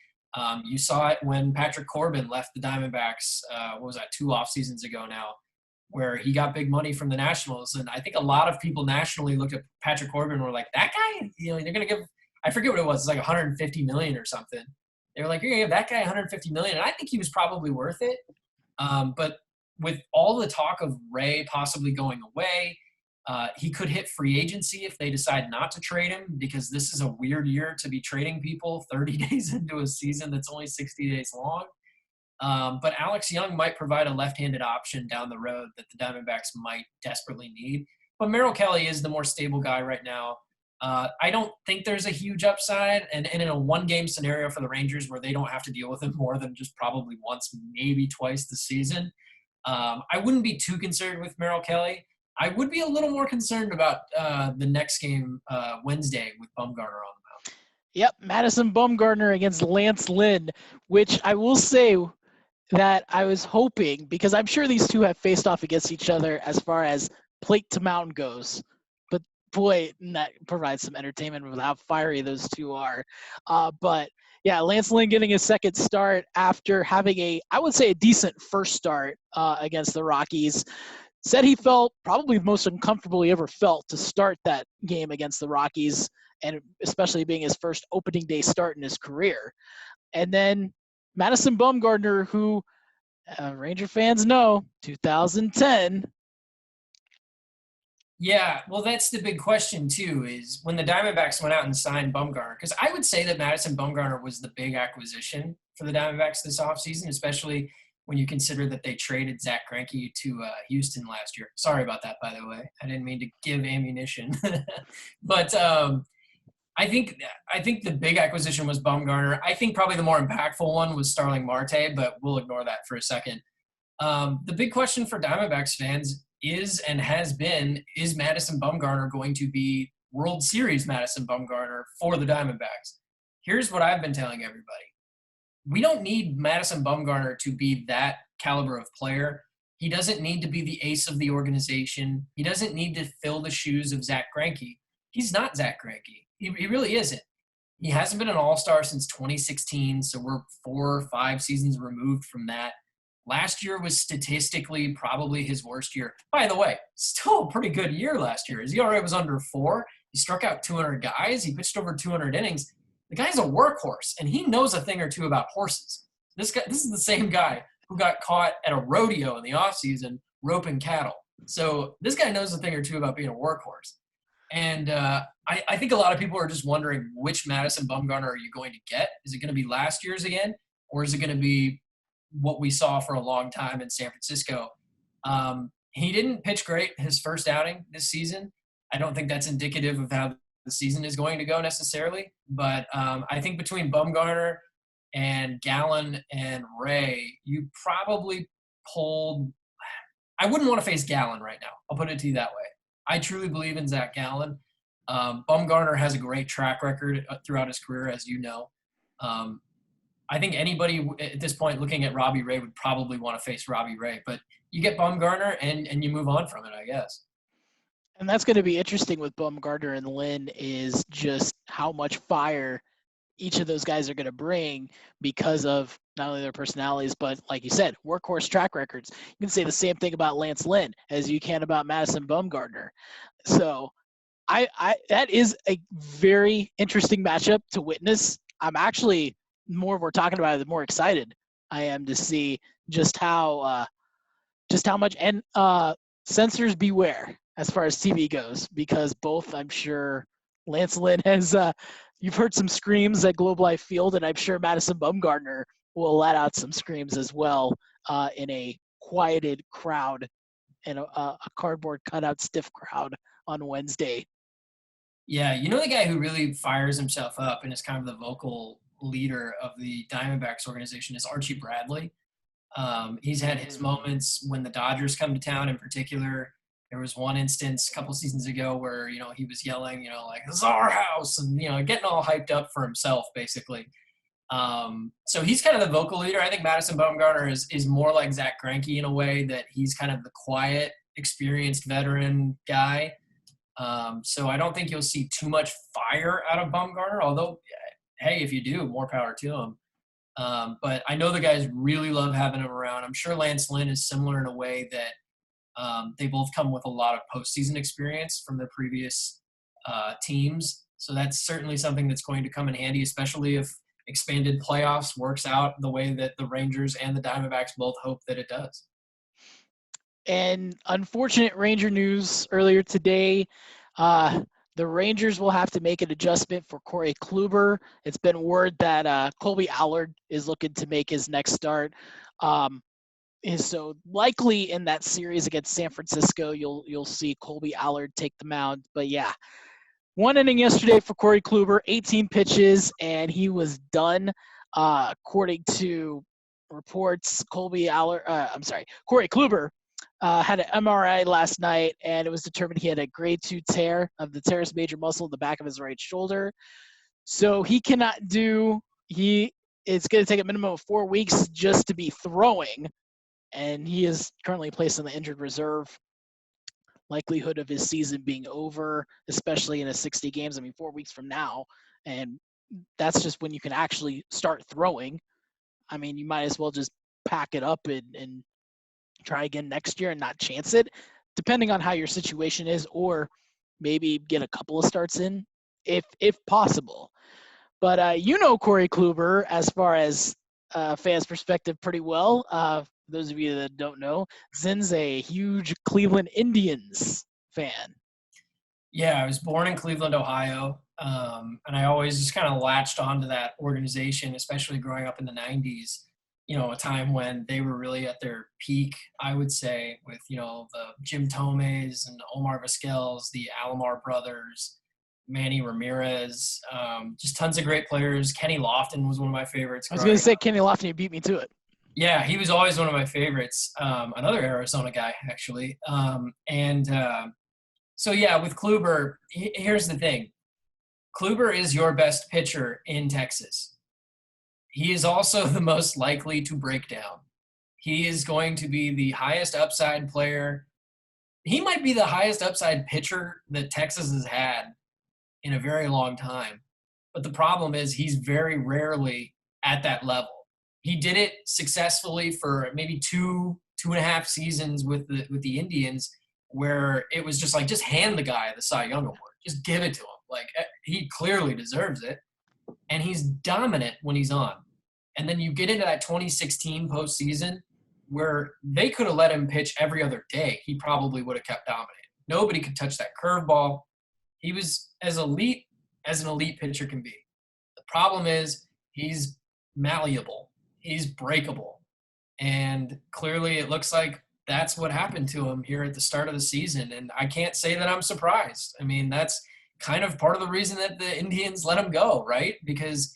You saw it when Patrick Corbin left the Diamondbacks, 2 off seasons ago now, where he got big money from the Nationals. And I think a lot of people nationally looked at Patrick Corbin and were like, that guy, they're going to give, I forget what it was, it's like $150 million or something. They were like, you're going to give that guy $150 million. And I think he was probably worth it. But with all the talk of Ray possibly going away, he could hit free agency if they decide not to trade him, because this is a weird year to be trading people 30 days into a season that's only 60 days long. But Alex Young might provide a left-handed option down the road that the Diamondbacks might desperately need. But Merrill Kelly is the more stable guy right now. I don't think there's a huge upside. And in a one-game scenario for the Rangers where they don't have to deal with him more than just probably once, maybe twice this season, I wouldn't be too concerned with Merrill Kelly. I would be a little more concerned about the next game Wednesday with Bumgarner on the mound. Yep, Madison Bumgarner against Lance Lynn, which I will say that I was hoping, because I'm sure these two have faced off against each other as far as plate to mound goes. But boy, that provides some entertainment with how fiery those two are. But yeah, Lance Lynn getting his second start after having I would say a decent first start against the Rockies. Said he felt probably the most uncomfortable he ever felt to start that game against the Rockies, and especially being his first opening day start in his career. And then Madison Bumgarner, who Ranger fans know, 2010. Yeah, well, that's the big question, too, is when the Diamondbacks went out and signed Bumgarner, because I would say that Madison Bumgarner was the big acquisition for the Diamondbacks this offseason, especially when you consider that they traded Zach Greinke to Houston last year. Sorry about that, by the way. I didn't mean to give ammunition. But I think the big acquisition was Bumgarner. I think probably the more impactful one was Starling Marte, but we'll ignore that for a second. The big question for Diamondbacks fans is and has been, is Madison Bumgarner going to be World Series Madison Bumgarner for the Diamondbacks? Here's what I've been telling everybody. We don't need Madison Bumgarner to be that caliber of player. He doesn't need to be the ace of the organization. He doesn't need to fill the shoes of Zach Greinke. He's not Zach Greinke. He really isn't. He hasn't been an all-star since 2016, so we're 4 or 5 seasons removed from that. Last year was statistically probably his worst year. By the way, still a pretty good year last year. His ERA was under 4. He struck out 200 guys. He pitched over 200 innings. The guy's a workhorse, and he knows a thing or two about horses. This is the same guy who got caught at a rodeo in the offseason roping cattle. So this guy knows a thing or two about being a workhorse. And I think a lot of people are just wondering, which Madison Bumgarner are you going to get? Is it going to be last year's again, or is it going to be what we saw for a long time in San Francisco? He didn't pitch great his first outing this season. I don't think that's indicative of how the season is going to go necessarily. But I think between Bumgarner and Gallen and Ray, you probably pulled – I wouldn't want to face Gallen right now. I'll put it to you that way. I truly believe in Zach Gallen. Bumgarner has a great track record throughout his career, as you know. I think anybody at this point looking at Robbie Ray would probably want to face Robbie Ray. But you get Bumgarner and you move on from it, I guess. And that's going to be interesting with Bumgarner and Lynn, is just how much fire each of those guys are going to bring because of not only their personalities, but like you said, workhorse track records. You can say the same thing about Lance Lynn as you can about Madison Bumgarner. So that is a very interesting matchup to witness. I'm actually, more we're talking about it, the more excited I am to see just how much, and censors beware as far as TV goes, because both, I'm sure Lance Lynn has, you've heard some screams at Globe Life Field, and I'm sure Madison Bumgarner will let out some screams as well in a quieted crowd and a cardboard cutout stiff crowd on Wednesday. Yeah, you know the guy who really fires himself up and is kind of the vocal leader of the Diamondbacks organization is Archie Bradley. He's had his moments when the Dodgers come to town in particular. There was one instance a couple seasons ago where, he was yelling, like, "This is our house," and, getting all hyped up for himself, basically. So he's kind of the vocal leader. I think Madison Bumgarner is more like Zach Greinke in a way that he's kind of the quiet, experienced veteran guy. So I don't think you'll see too much fire out of Bumgarner, although, hey, if you do, more power to him. But I know the guys really love having him around. I'm sure Lance Lynn is similar in a way that they both come with a lot of postseason experience from their previous teams. So that's certainly something that's going to come in handy, especially if expanded playoffs works out the way that the Rangers and the Diamondbacks both hope that it does. And unfortunate Ranger news earlier today. The Rangers will have to make an adjustment for Corey Kluber. It's been word that Colby Allard is looking to make his next start. So likely in that series against San Francisco, you'll see Colby Allard take the mound. But yeah, one inning yesterday for Corey Kluber, 18 pitches, and he was done. According to reports, Corey Kluber had an MRI last night, and it was determined he had a grade 2 tear of the teres major muscle in the back of his right shoulder. So he cannot do. It's going to take a minimum of 4 weeks just to be throwing, and he is currently placed on the injured reserve. Likelihood of his season being over, especially in a 60 games. 4 weeks from now, and that's just when you can actually start throwing. You might as well just pack it up and try again next year and not chance it, depending on how your situation is, or maybe get a couple of starts in if possible. But Corey Kluber, as far as fans' perspective, pretty well. Those of you that don't know, Zin's a huge Cleveland Indians fan. Yeah, I was born in Cleveland, Ohio, and I always just kind of latched onto that organization, especially growing up in the 90s, a time when they were really at their peak, I would say, with, the Jim Tomes and Omar Viskells, the Alomar brothers, Manny Ramirez, just tons of great players. Kenny Lofton was one of my favorites. I was going to say Kenny Lofton, you beat me to it. Yeah, he was always one of my favorites. Another Arizona guy, actually. So, yeah, with Kluber, here's the thing. Kluber is your best pitcher in Texas. He is also the most likely to break down. He is going to be the highest upside player. He might be the highest upside pitcher that Texas has had in a very long time. But the problem is he's very rarely at that level. He did it successfully for maybe two and a half seasons with the Indians, where it was just like, just hand the guy the Cy Young Award. Just give it to him. Like, he clearly deserves it. And he's dominant when he's on. And then you get into that 2016 postseason where they could have let him pitch every other day. He probably would have kept dominating. Nobody could touch that curveball. He was as elite as an elite pitcher can be. The problem is he's malleable. He's breakable. And clearly it looks like that's what happened to him here at the start of the season. And I can't say that I'm surprised. That's kind of part of the reason that the Indians let him go, right? Because,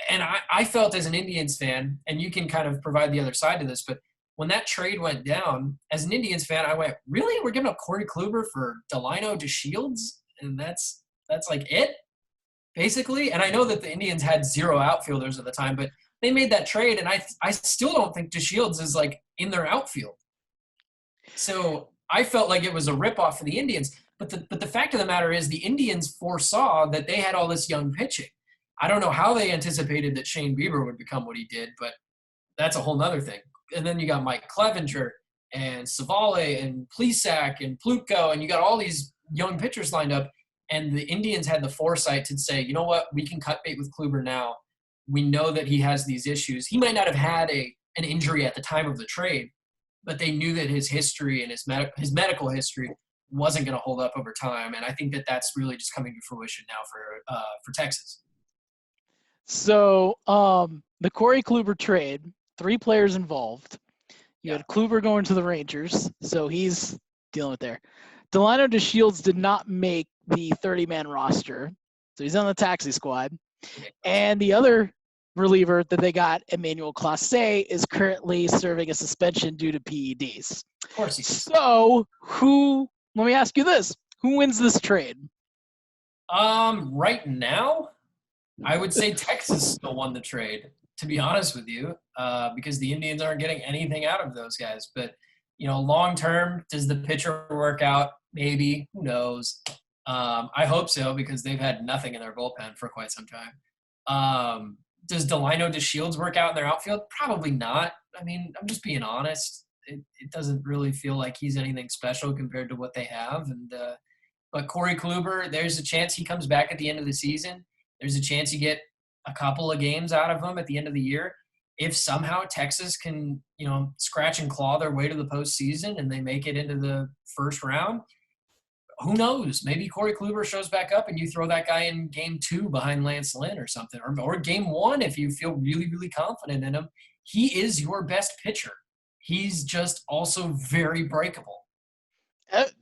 and I felt as an Indians fan, and you can kind of provide the other side to this, but when that trade went down, as an Indians fan, I went, really? We're giving up Corey Kluber for Delino DeShields? And that's like it, basically? And I know that the Indians had 0 outfielders at the time, but they made that trade, and I still don't think DeShields is, like, in their outfield. So I felt like it was a ripoff for the Indians. But the fact of the matter is the Indians foresaw that they had all this young pitching. I don't know how they anticipated that Shane Bieber would become what he did, but that's a whole nother thing. And then you got Mike Clevenger and Savale and Plesac and Plutko, and you got all these young pitchers lined up, and the Indians had the foresight to say, you know what, we can cut bait with Kluber now. We know that he has these issues. He might not have had an injury at the time of the trade, but they knew that his history and his medical history wasn't going to hold up over time. And I think that that's really just coming to fruition now for Texas. So the Corey Kluber trade, 3 players involved. You had Kluber going to the Rangers, so he's dealing with there. Delino DeShields did not make the 30-man roster, so he's on the taxi squad. And the other reliever that they got, Emmanuel Clase, is currently serving a suspension due to PEDs. Of course he is. So who Let me ask you this: who wins this trade? Right now, I would say Texas still won the trade, to be honest with you, because the Indians aren't getting anything out of those guys. But, long term, does the pitcher work out? Maybe. Who knows? I hope so, because they've had nothing in their bullpen for quite some time. Does Delino DeShields work out in their outfield? Probably not. I mean, I'm just being honest. It doesn't really feel like he's anything special compared to what they have. But Corey Kluber, there's a chance he comes back at the end of the season. There's a chance you get a couple of games out of him at the end of the year. If somehow Texas can, scratch and claw their way to the postseason and they make it into the first round, who knows? Maybe Corey Kluber shows back up and you throw that guy in game 2 behind Lance Lynn or something, or game 1 if you feel really, really confident in him. He is your best pitcher. He's just also very breakable.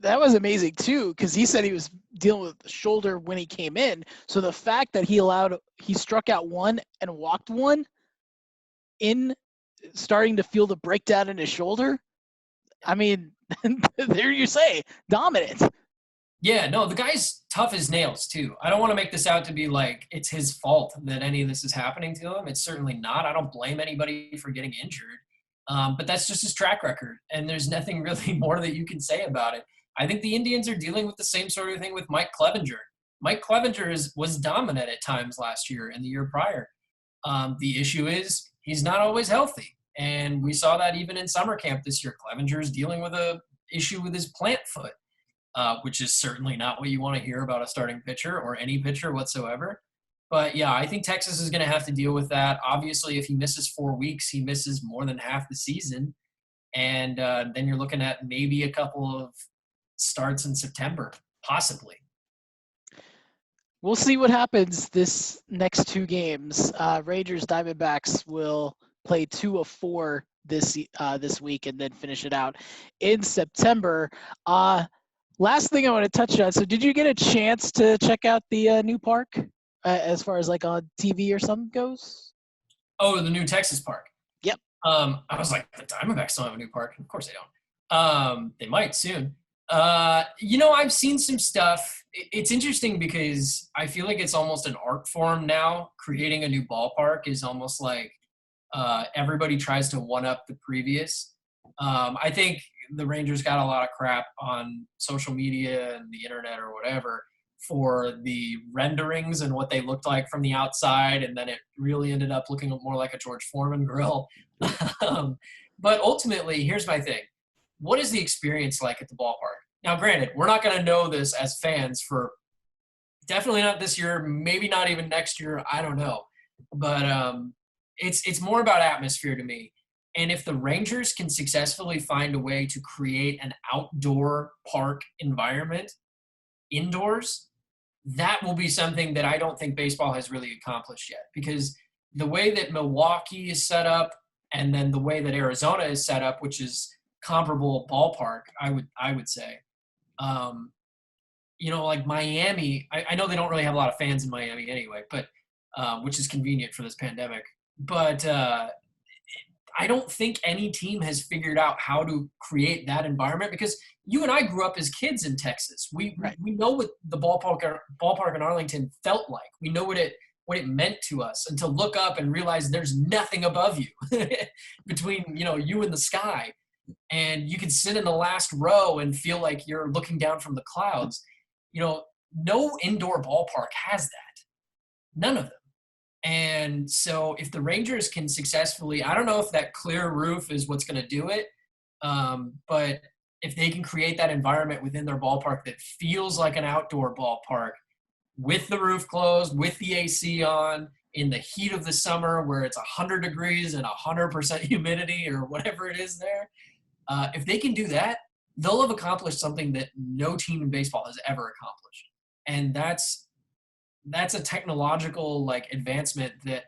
That was amazing too, because he said he was dealing with the shoulder when he came in. So the fact that he struck out 1 and walked 1 in starting to feel the breakdown in his shoulder. I mean, there you say, dominant. Yeah, no, the guy's tough as nails too. I don't want to make this out to be like it's his fault that any of this is happening to him. It's certainly not. I don't blame anybody for getting injured. But that's just his track record, and there's nothing really more that you can say about it. I think the Indians are dealing with the same sort of thing with Mike Clevenger. Mike Clevenger was dominant at times last year and the year prior. The issue is he's not always healthy, and we saw that even in summer camp this year. Clevenger is dealing with a issue with his plant foot, which is certainly not what you want to hear about a starting pitcher or any pitcher whatsoever. But, yeah, I think Texas is going to have to deal with that. Obviously, if he misses 4 weeks, he misses more than half the season. And then you're looking at maybe a couple of starts in September, possibly. We'll see what happens this next 2 games. Rangers Diamondbacks will play 2 of 4 this week and then finish it out in September. Last thing I want to touch on. So did you get a chance to check out the new park? As far as like on TV or something goes? Oh, the new Texas park. Yep. I was like, the Diamondbacks don't have a new park. Of course they don't. They might soon. I've seen some stuff. It's interesting because I feel like it's almost an art form now. Creating a new ballpark is almost like everybody tries to one-up the previous. I think the Rangers got a lot of crap on social media and the internet or whatever for the renderings and what they looked like from the outside, and then it really ended up looking more like a George Foreman grill. But ultimately, here's my thing. What is the experience like at the ballpark? Now, granted, we're not going to know this as fans for definitely not this year, maybe not even next year, I don't know. But it's more about atmosphere to me. And if the Rangers can successfully find a way to create an outdoor park environment indoors, that will be something that I don't think baseball has really accomplished yet, because the way that Milwaukee is set up and then the way that Arizona is set up, which is comparable ballpark, I would say, like Miami, I know they don't really have a lot of fans in Miami anyway, but which is convenient for this pandemic, but I don't think any team has figured out how to create that environment, because you and I grew up as kids in Texas. We know what the ballpark in Arlington felt like. We know what it meant to us, and to look up and realize there's nothing above you between, you and the sky. And you can sit in the last row and feel like you're looking down from the clouds. No indoor ballpark has that. None of them. And so if the Rangers can successfully, I don't know if that clear roof is what's going to do it, but if they can create that environment within their ballpark that feels like an outdoor ballpark with the roof closed, with the AC on, in the heat of the summer where it's 100 degrees and 100% humidity or whatever it is there, if they can do that, they'll have accomplished something that no team in baseball has ever accomplished. And that's a technological advancement that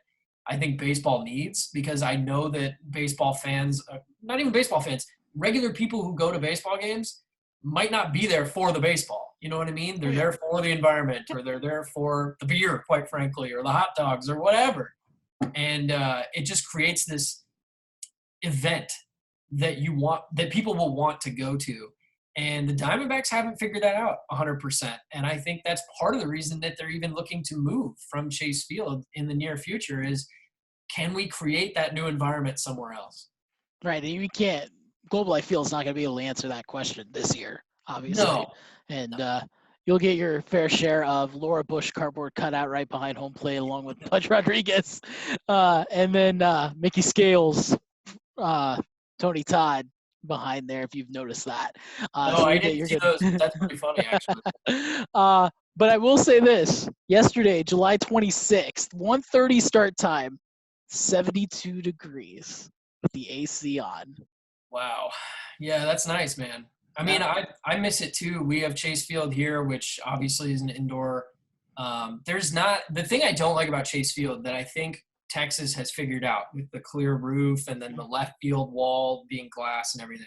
I think baseball needs, because I know that baseball fans, not even baseball fans, regular people who go to baseball games might not be there for the baseball. You know what I mean? They're there for the environment, or they're there for the beer, quite frankly, or the hot dogs or whatever. And it just creates this event that people will want to go to. And the Diamondbacks haven't figured that out 100%. And I think that's part of the reason that they're even looking to move from Chase Field in the near future is, can we create that new environment somewhere else? Right. And you can't – Global Life Field's not going to be able to answer that question this year, obviously. No. And you'll get your fair share of Laura Bush cardboard cutout right behind home plate along with Pudge Rodriguez. And then Mickey Scales, Tony Todd behind there, if you've noticed that. I didn't see those. That's pretty funny, actually. But I will say this. Yesterday, July 26th, 1:30 start time, 72 degrees with the AC on. Wow. Yeah, that's nice, man. I mean, I miss it too. We have Chase Field here, which obviously is an indoor. There's not – the thing I don't like about Chase Field that I think Texas has figured out with the clear roof and then the left field wall being glass and everything.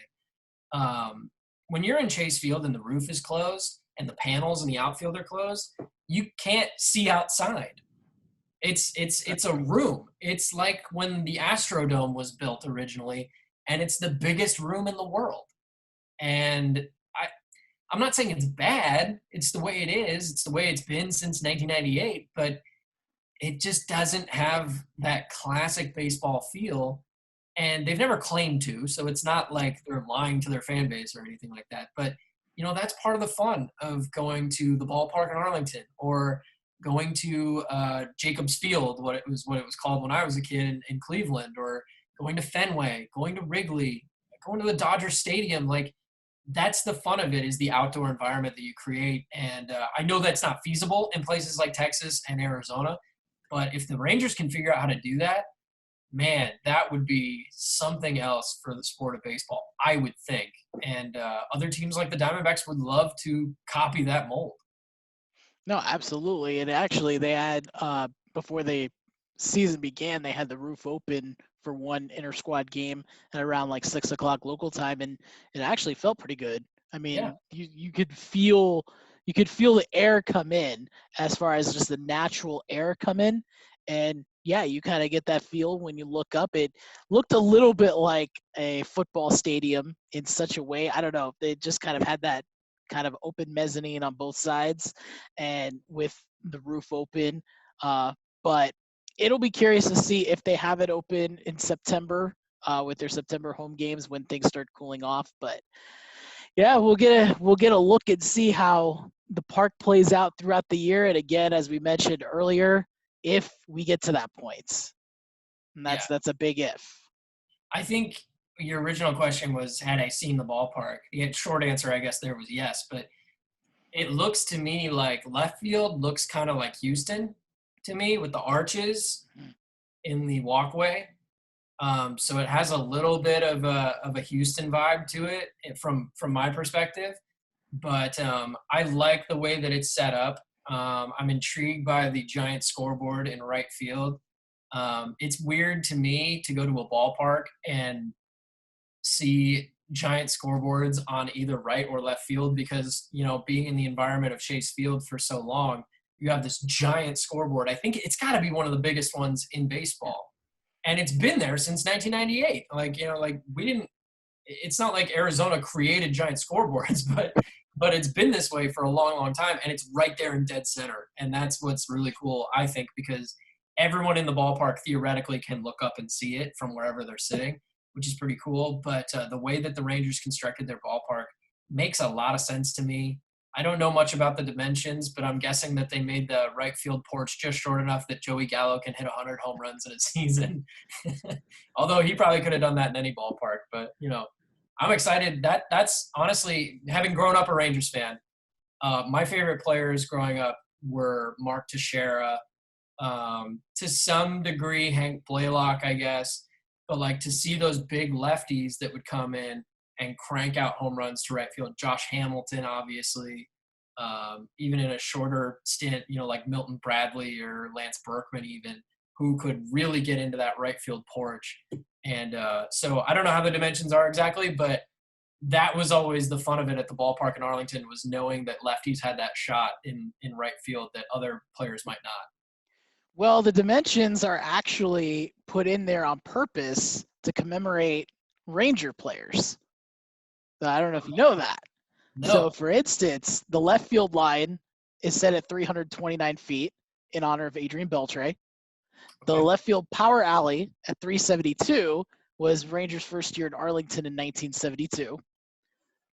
When you're in Chase Field and the roof is closed and the panels in the outfield are closed, you can't see outside. It's a room. It's like when the Astrodome was built originally, and it's the biggest room in the world. And I'm not saying it's bad. It's the way it is. It's the way it's been since 1998, but it just doesn't have that classic baseball feel. And they've never claimed to, so it's not like they're lying to their fan base or anything like that. But, that's part of the fun of going to the ballpark in Arlington or going to Jacobs Field, what it was called when I was a kid in Cleveland, or going to Fenway, going to Wrigley, going to the Dodger Stadium. Like, that's the fun of it, is the outdoor environment that you create. And I know that's not feasible in places like Texas and Arizona, but if the Rangers can figure out how to do that, man, that would be something else for the sport of baseball, I would think. And other teams like the Diamondbacks would love to copy that mold. No, absolutely. And actually, they had before the season began, they had the roof open for one inter-squad game at around like 6 o'clock local time, and it actually felt pretty good. I mean, you could feel the air come in, as far as just the natural air come in, and yeah, you kind of get that feel when you look up. It looked a little bit like a football stadium in such a way. I don't know. They just kind of had that kind of open mezzanine on both sides and with the roof open. But it'll be curious to see if they have it open in September with their September home games when things start cooling off. But yeah, we'll get a look and see how the park plays out throughout the year. And again, as we mentioned earlier, if we get to that point, and that's a big if. I think your original question was, had I seen the ballpark? The short answer, I guess, there was yes, but it looks to me like left field looks kind of like Houston to me, with the arches in the walkway. So it has a little bit of a Houston vibe to it from my perspective. But I like the way that it's set up. I'm intrigued by the giant scoreboard in right field. It's weird to me to go to a ballpark and see giant scoreboards on either right or left field because, being in the environment of Chase Field for so long, you have this giant scoreboard. I think it's got to be one of the biggest ones in baseball. And it's been there since 1998. It's not like Arizona created giant scoreboards, but it's been this way for a long, long time. And it's right there in dead center. And that's what's really cool, I think, because everyone in the ballpark theoretically can look up and see it from wherever they're sitting, which is pretty cool. But the way that the Rangers constructed their ballpark makes a lot of sense to me. I don't know much about the dimensions, but I'm guessing that they made the right field porch just short enough that Joey Gallo can hit 100 home runs in a season. Although he probably could have done that in any ballpark. But, I'm excited. That's honestly, having grown up a Rangers fan, my favorite players growing up were Mark Teixeira, to some degree Hank Blaylock, I guess. But, to see those big lefties that would come in and crank out home runs to right field. Josh Hamilton, obviously, even in a shorter stint, like Milton Bradley or Lance Berkman even, who could really get into that right field porch. And so I don't know how the dimensions are exactly, but that was always the fun of it at the ballpark in Arlington, was knowing that lefties had that shot in right field that other players might not. Well, the dimensions are actually put in there on purpose to commemorate Ranger players. So I don't know if you know that. So, No. for instance, the left field line is set at 329 feet in honor of Adrian Beltre. The Okay. left field power alley at 372 was Rangers' first year in Arlington in 1972.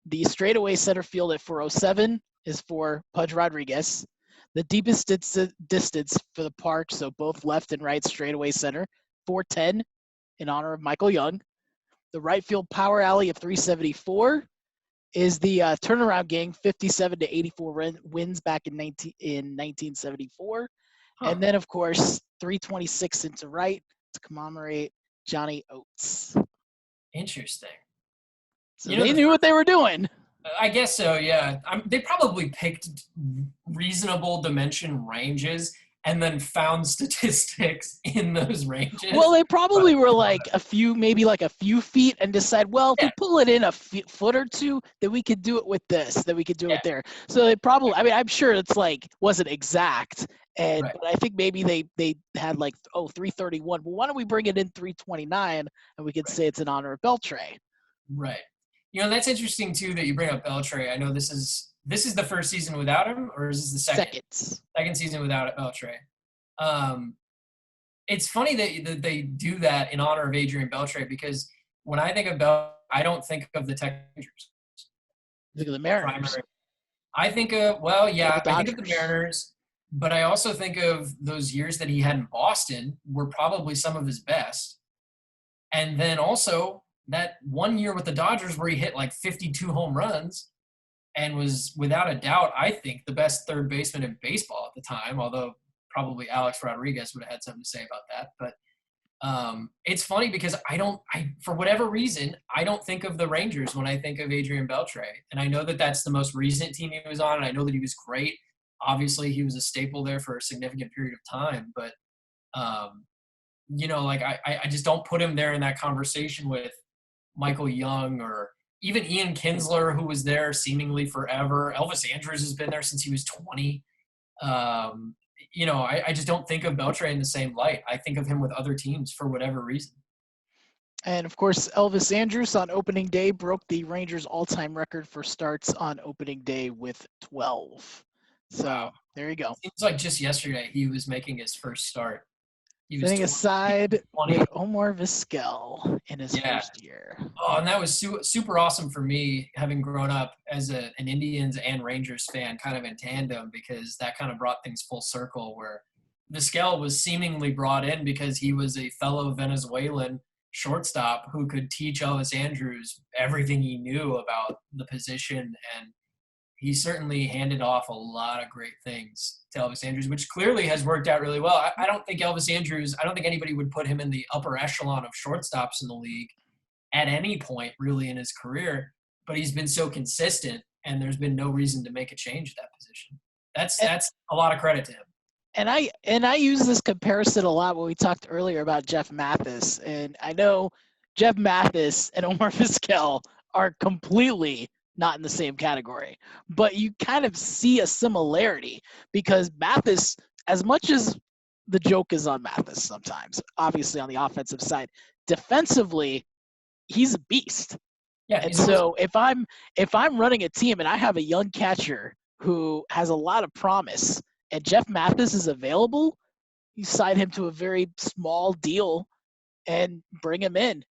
The straightaway center field at 407 is for Pudge Rodriguez. The deepest distance for the park, so both left and right straightaway center, 410 in honor of Michael Young. The right field power alley of 374 is the turnaround game, 57 to 84 wins back in 1974. Huh. And then, of course, 326 into right to commemorate Johnny Oates. Interesting. So they knew what they were doing. I guess so, yeah. They probably picked reasonable dimension ranges and then found statistics in those ranges. Well, they probably were like maybe like a few feet, and decide, well, if we pull it in a foot or two, then we could do it with this, then we could do it there. So they probably, I mean, I'm sure it's like wasn't exact, but I think maybe they had like 331. Well, why don't we bring it in 329, and we could say it's in honor of Beltre. Right. You know, that's interesting too that you bring up Beltre. I know this is the first season without him, or is this the second? Second season without Beltre. It's funny that they do that in honor of Adrian Beltre, because when I think of I don't think of the Texans. Think of the Mariners. I think of I think of the Mariners, but I also think of those years that he had in Boston were probably some of his best. And then also that one year with the Dodgers where he hit like 52 home runs and was without a doubt, I think, the best third baseman in baseball at the time, although probably Alex Rodriguez would have had something to say about that. But it's funny because for whatever reason, I don't think of the Rangers when I think of Adrian Beltre. And I know that that's the most recent team he was on, and I know that he was great. Obviously, he was a staple there for a significant period of time. But, you know, like I just don't put him there in that conversation with Michael Young or even Ian Kinsler, who was there seemingly forever. Elvis Andrews has been there since he was 20. You know, I just don't think of Beltre in the same light. I think of him with other teams for whatever reason. And, of course, Elvis Andrews on opening day broke the Rangers' all-time record for starts on opening day with 12. So, There you go. It seems like just yesterday he was making his first start. Sitting aside with Omar Fiskell in his first year. Oh, and that was super awesome for me, having grown up as an Indians and Rangers fan kind of in tandem, because that kind of brought things full circle, where Fiskell was seemingly brought in because he was a fellow Venezuelan shortstop who could teach Elvis Andrews everything he knew about the position, and he certainly handed off a lot of great things to Elvis Andrews, which clearly has worked out really well. I don't think Elvis Andrews, I don't think anybody would put him in the upper echelon of shortstops in the league at any point really in his career, but he's been so consistent, and there's been no reason to make a change at that position. That's a lot of credit to him. And I use this comparison a lot when we talked earlier about Jeff Mathis. And I know Jeff Mathis and Omar Fiskell are completely not in the same category, but you kind of see a similarity, because Mathis, as much as the joke is on Mathis sometimes, obviously on the offensive side, defensively, he's a beast. Yeah, and so if I'm running a team and I have a young catcher who has a lot of promise, and Jeff Mathis is available, you sign him to a very small deal and bring him in.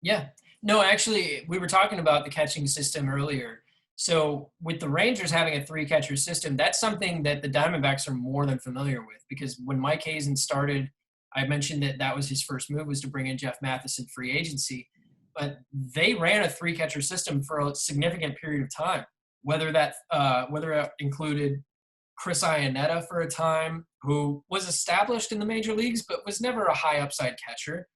Yeah. No, actually, we were talking about the catching system earlier. So with the Rangers having a 3-catcher system, that's something that the Diamondbacks are more than familiar with, because when Mike Hazen started, I mentioned that was his first move, was to bring in Jeff Mathis in free agency. But they ran a 3-catcher system for a significant period of time, whether that included Chris Iannetta for a time, who was established in the major leagues but was never a high upside catcher.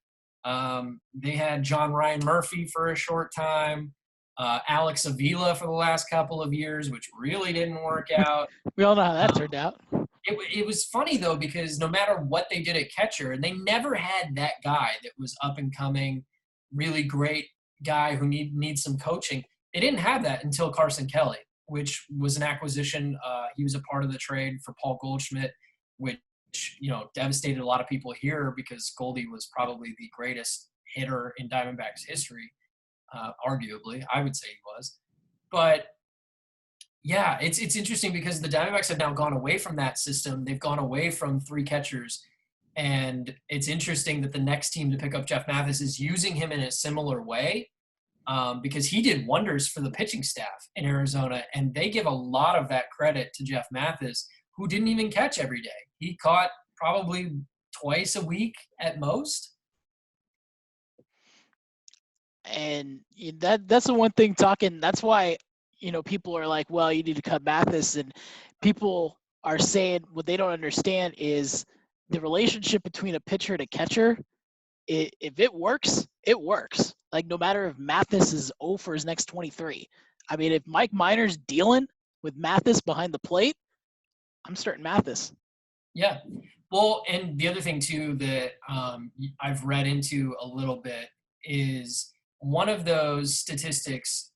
They had John Ryan Murphy for a short time, Alex Avila for the last couple of years, which really didn't work out. We all know how that turned out. It was funny, though, because no matter what they did at catcher, they never had that guy that was up and coming, really great guy who needs some coaching. They didn't have that until Carson Kelly, which was an acquisition. He was a part of the trade for Paul Goldschmidt, which, you know, devastated a lot of people here, because Goldie was probably the greatest hitter in Diamondbacks history, arguably. I would say he was. But Yeah, it's interesting because the Diamondbacks have now gone away from that system. They've gone away from 3 catchers, and it's interesting that the next team to pick up Jeff Mathis is using him in a similar way, because he did wonders for the pitching staff in Arizona, and they give a lot of that credit to Jeff Mathis, who didn't even catch every day. He caught probably twice a week at most. And that's the one thing talking. That's why, people are like, well, you need to cut Mathis. And people are saying what they don't understand is the relationship between a pitcher and a catcher. If it works, it works. Like, no matter if Mathis is 0 for his next 23. I mean, if Mike Minor's dealing with Mathis behind the plate, I'm starting Mathis. Yeah. Well, and the other thing, too, that I've read into a little bit is one of those statistics.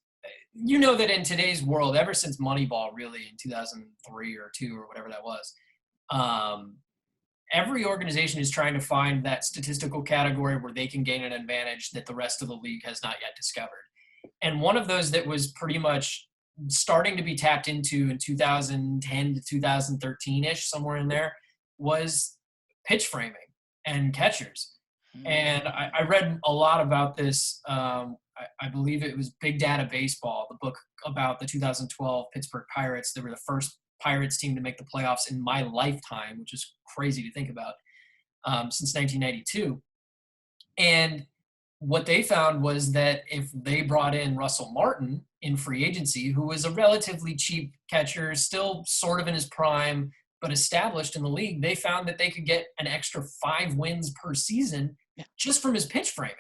You know that in today's world, ever since Moneyball, really, in 2003 or 2 or whatever that was, every organization is trying to find that statistical category where they can gain an advantage that the rest of the league has not yet discovered. And one of those that was pretty much starting to be tapped into in 2010 to 2013-ish, somewhere in there, was pitch framing and catchers. And I read a lot about this. I believe it was Big Data Baseball, the book about the 2012 Pittsburgh Pirates. They were the first Pirates team to make the playoffs in my lifetime, which is crazy to think about, since 1992. And what they found was that if they brought in Russell Martin in free agency, who was a relatively cheap catcher, still sort of in his prime, but established in the league, they found that they could get an extra 5 wins per season just from his pitch framing.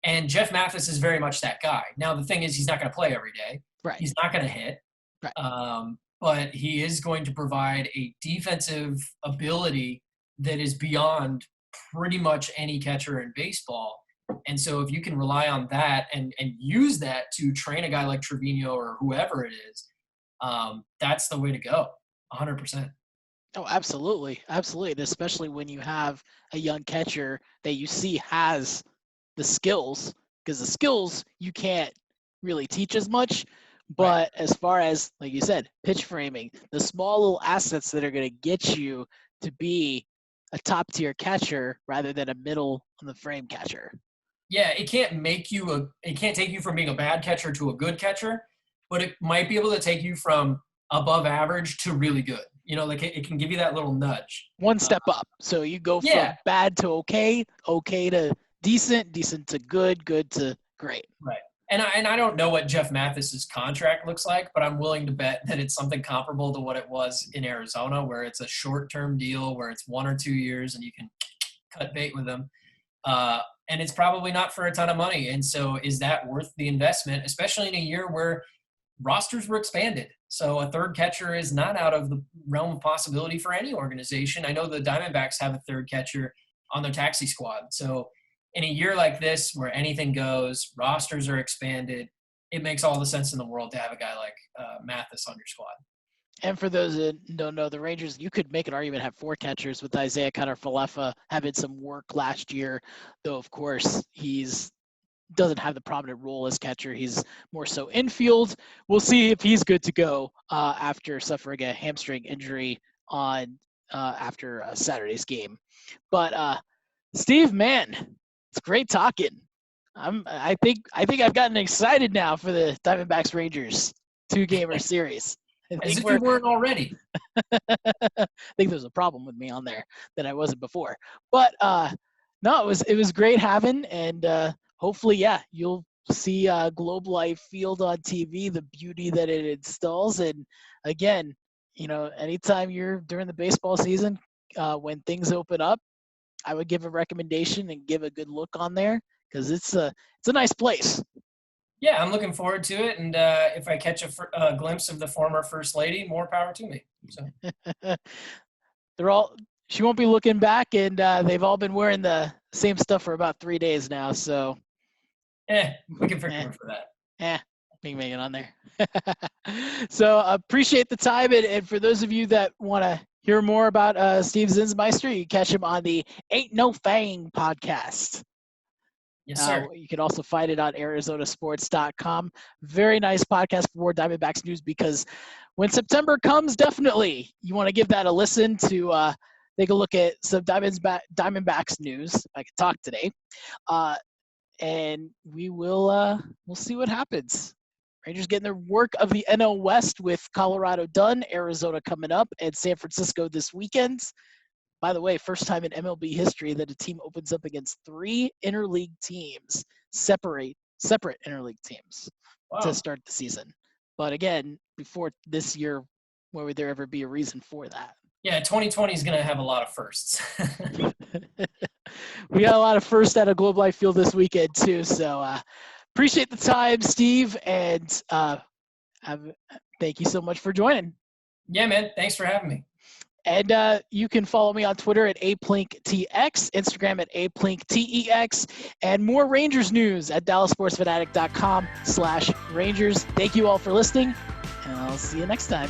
And Jeff Mathis is very much that guy. Now, the thing is, he's not going to play every day. Right. He's not going to hit. Right. But he is going to provide a defensive ability that is beyond pretty much any catcher in baseball. And so if you can rely on that and use that to train a guy like Trevino or whoever it is, that's the way to go, 100%. Oh, absolutely. Absolutely. And especially when you have a young catcher that you see has the skills, because the skills you can't really teach as much. But as far as, like you said, pitch framing, the small little assets that are going to get you to be a top tier catcher rather than a middle on the frame catcher. Yeah, it can't take you from being a bad catcher to a good catcher, but it might be able to take you from above average to really good. Like it can give you that little nudge. One step up. So you go from bad to okay to decent to good to great. Right. And I don't know what Jeff Mathis's contract looks like, but I'm willing to bet that it's something comparable to what it was in Arizona, where it's a short-term deal, where it's 1 or 2 years and you can cut bait with them. And it's probably not for a ton of money. And so is that worth the investment, especially in a year where rosters were expanded? So a third catcher is not out of the realm of possibility for any organization. I know the Diamondbacks have a third catcher on their taxi squad. So in a year like this where anything goes, rosters are expanded, it makes all the sense in the world to have a guy like Mathis on your squad. And for those that don't know, the Rangers, you could make an argument have 4 catchers with Isaiah Cutter-Falefa having some work last year, though, of course, doesn't have the prominent role as catcher. He's more so infield. We'll see if he's good to go after suffering a hamstring injury after Saturday's game. But Steve, man, it's great talking. I think I've gotten excited now for the Diamondbacks Rangers 2-gamer series. As if we weren't already. I think there's a problem with me on there that I wasn't before. But no, it was great having, and hopefully, you'll see Globe Life Field on TV, the beauty that it installs. And again, anytime you're during the baseball season, when things open up, I would give a recommendation and give a good look on there, because it's a nice place. Yeah, I'm looking forward to it, and if I catch a glimpse of the former First Lady, more power to me. So she won't be looking back, and they've all been wearing the same stuff for about 3 days now. So we can forgive her for that. We can make it on there. So appreciate the time, and for those of you that want to hear more about Steve Zinsmeister, you catch him on the Aint No Fang podcast. Yes, sir. You can also find it on arizonasports.com. Very nice podcast for more Diamondbacks news, because when September comes, definitely you want to give that a listen to take a look at some Diamondbacks news. I can talk today. And we'll see what happens. Rangers getting their work of the NL West with Colorado done, Arizona coming up, and San Francisco this weekend. By the way, first time in MLB history that a team opens up against 3 interleague teams, separate interleague teams to start the season. But again, before this year, why would there ever be a reason for that? Yeah, 2020 is going to have a lot of firsts. We got a lot of firsts at a Globe Life Field this weekend too. So appreciate the time, Steve, and thank you so much for joining. Yeah, man. Thanks for having me. And you can follow me on Twitter at aplink.tx, Instagram at aplink.tex, and more Rangers news at DallasSportsFanatic.com/Rangers. Thank you all for listening, and I'll see you next time.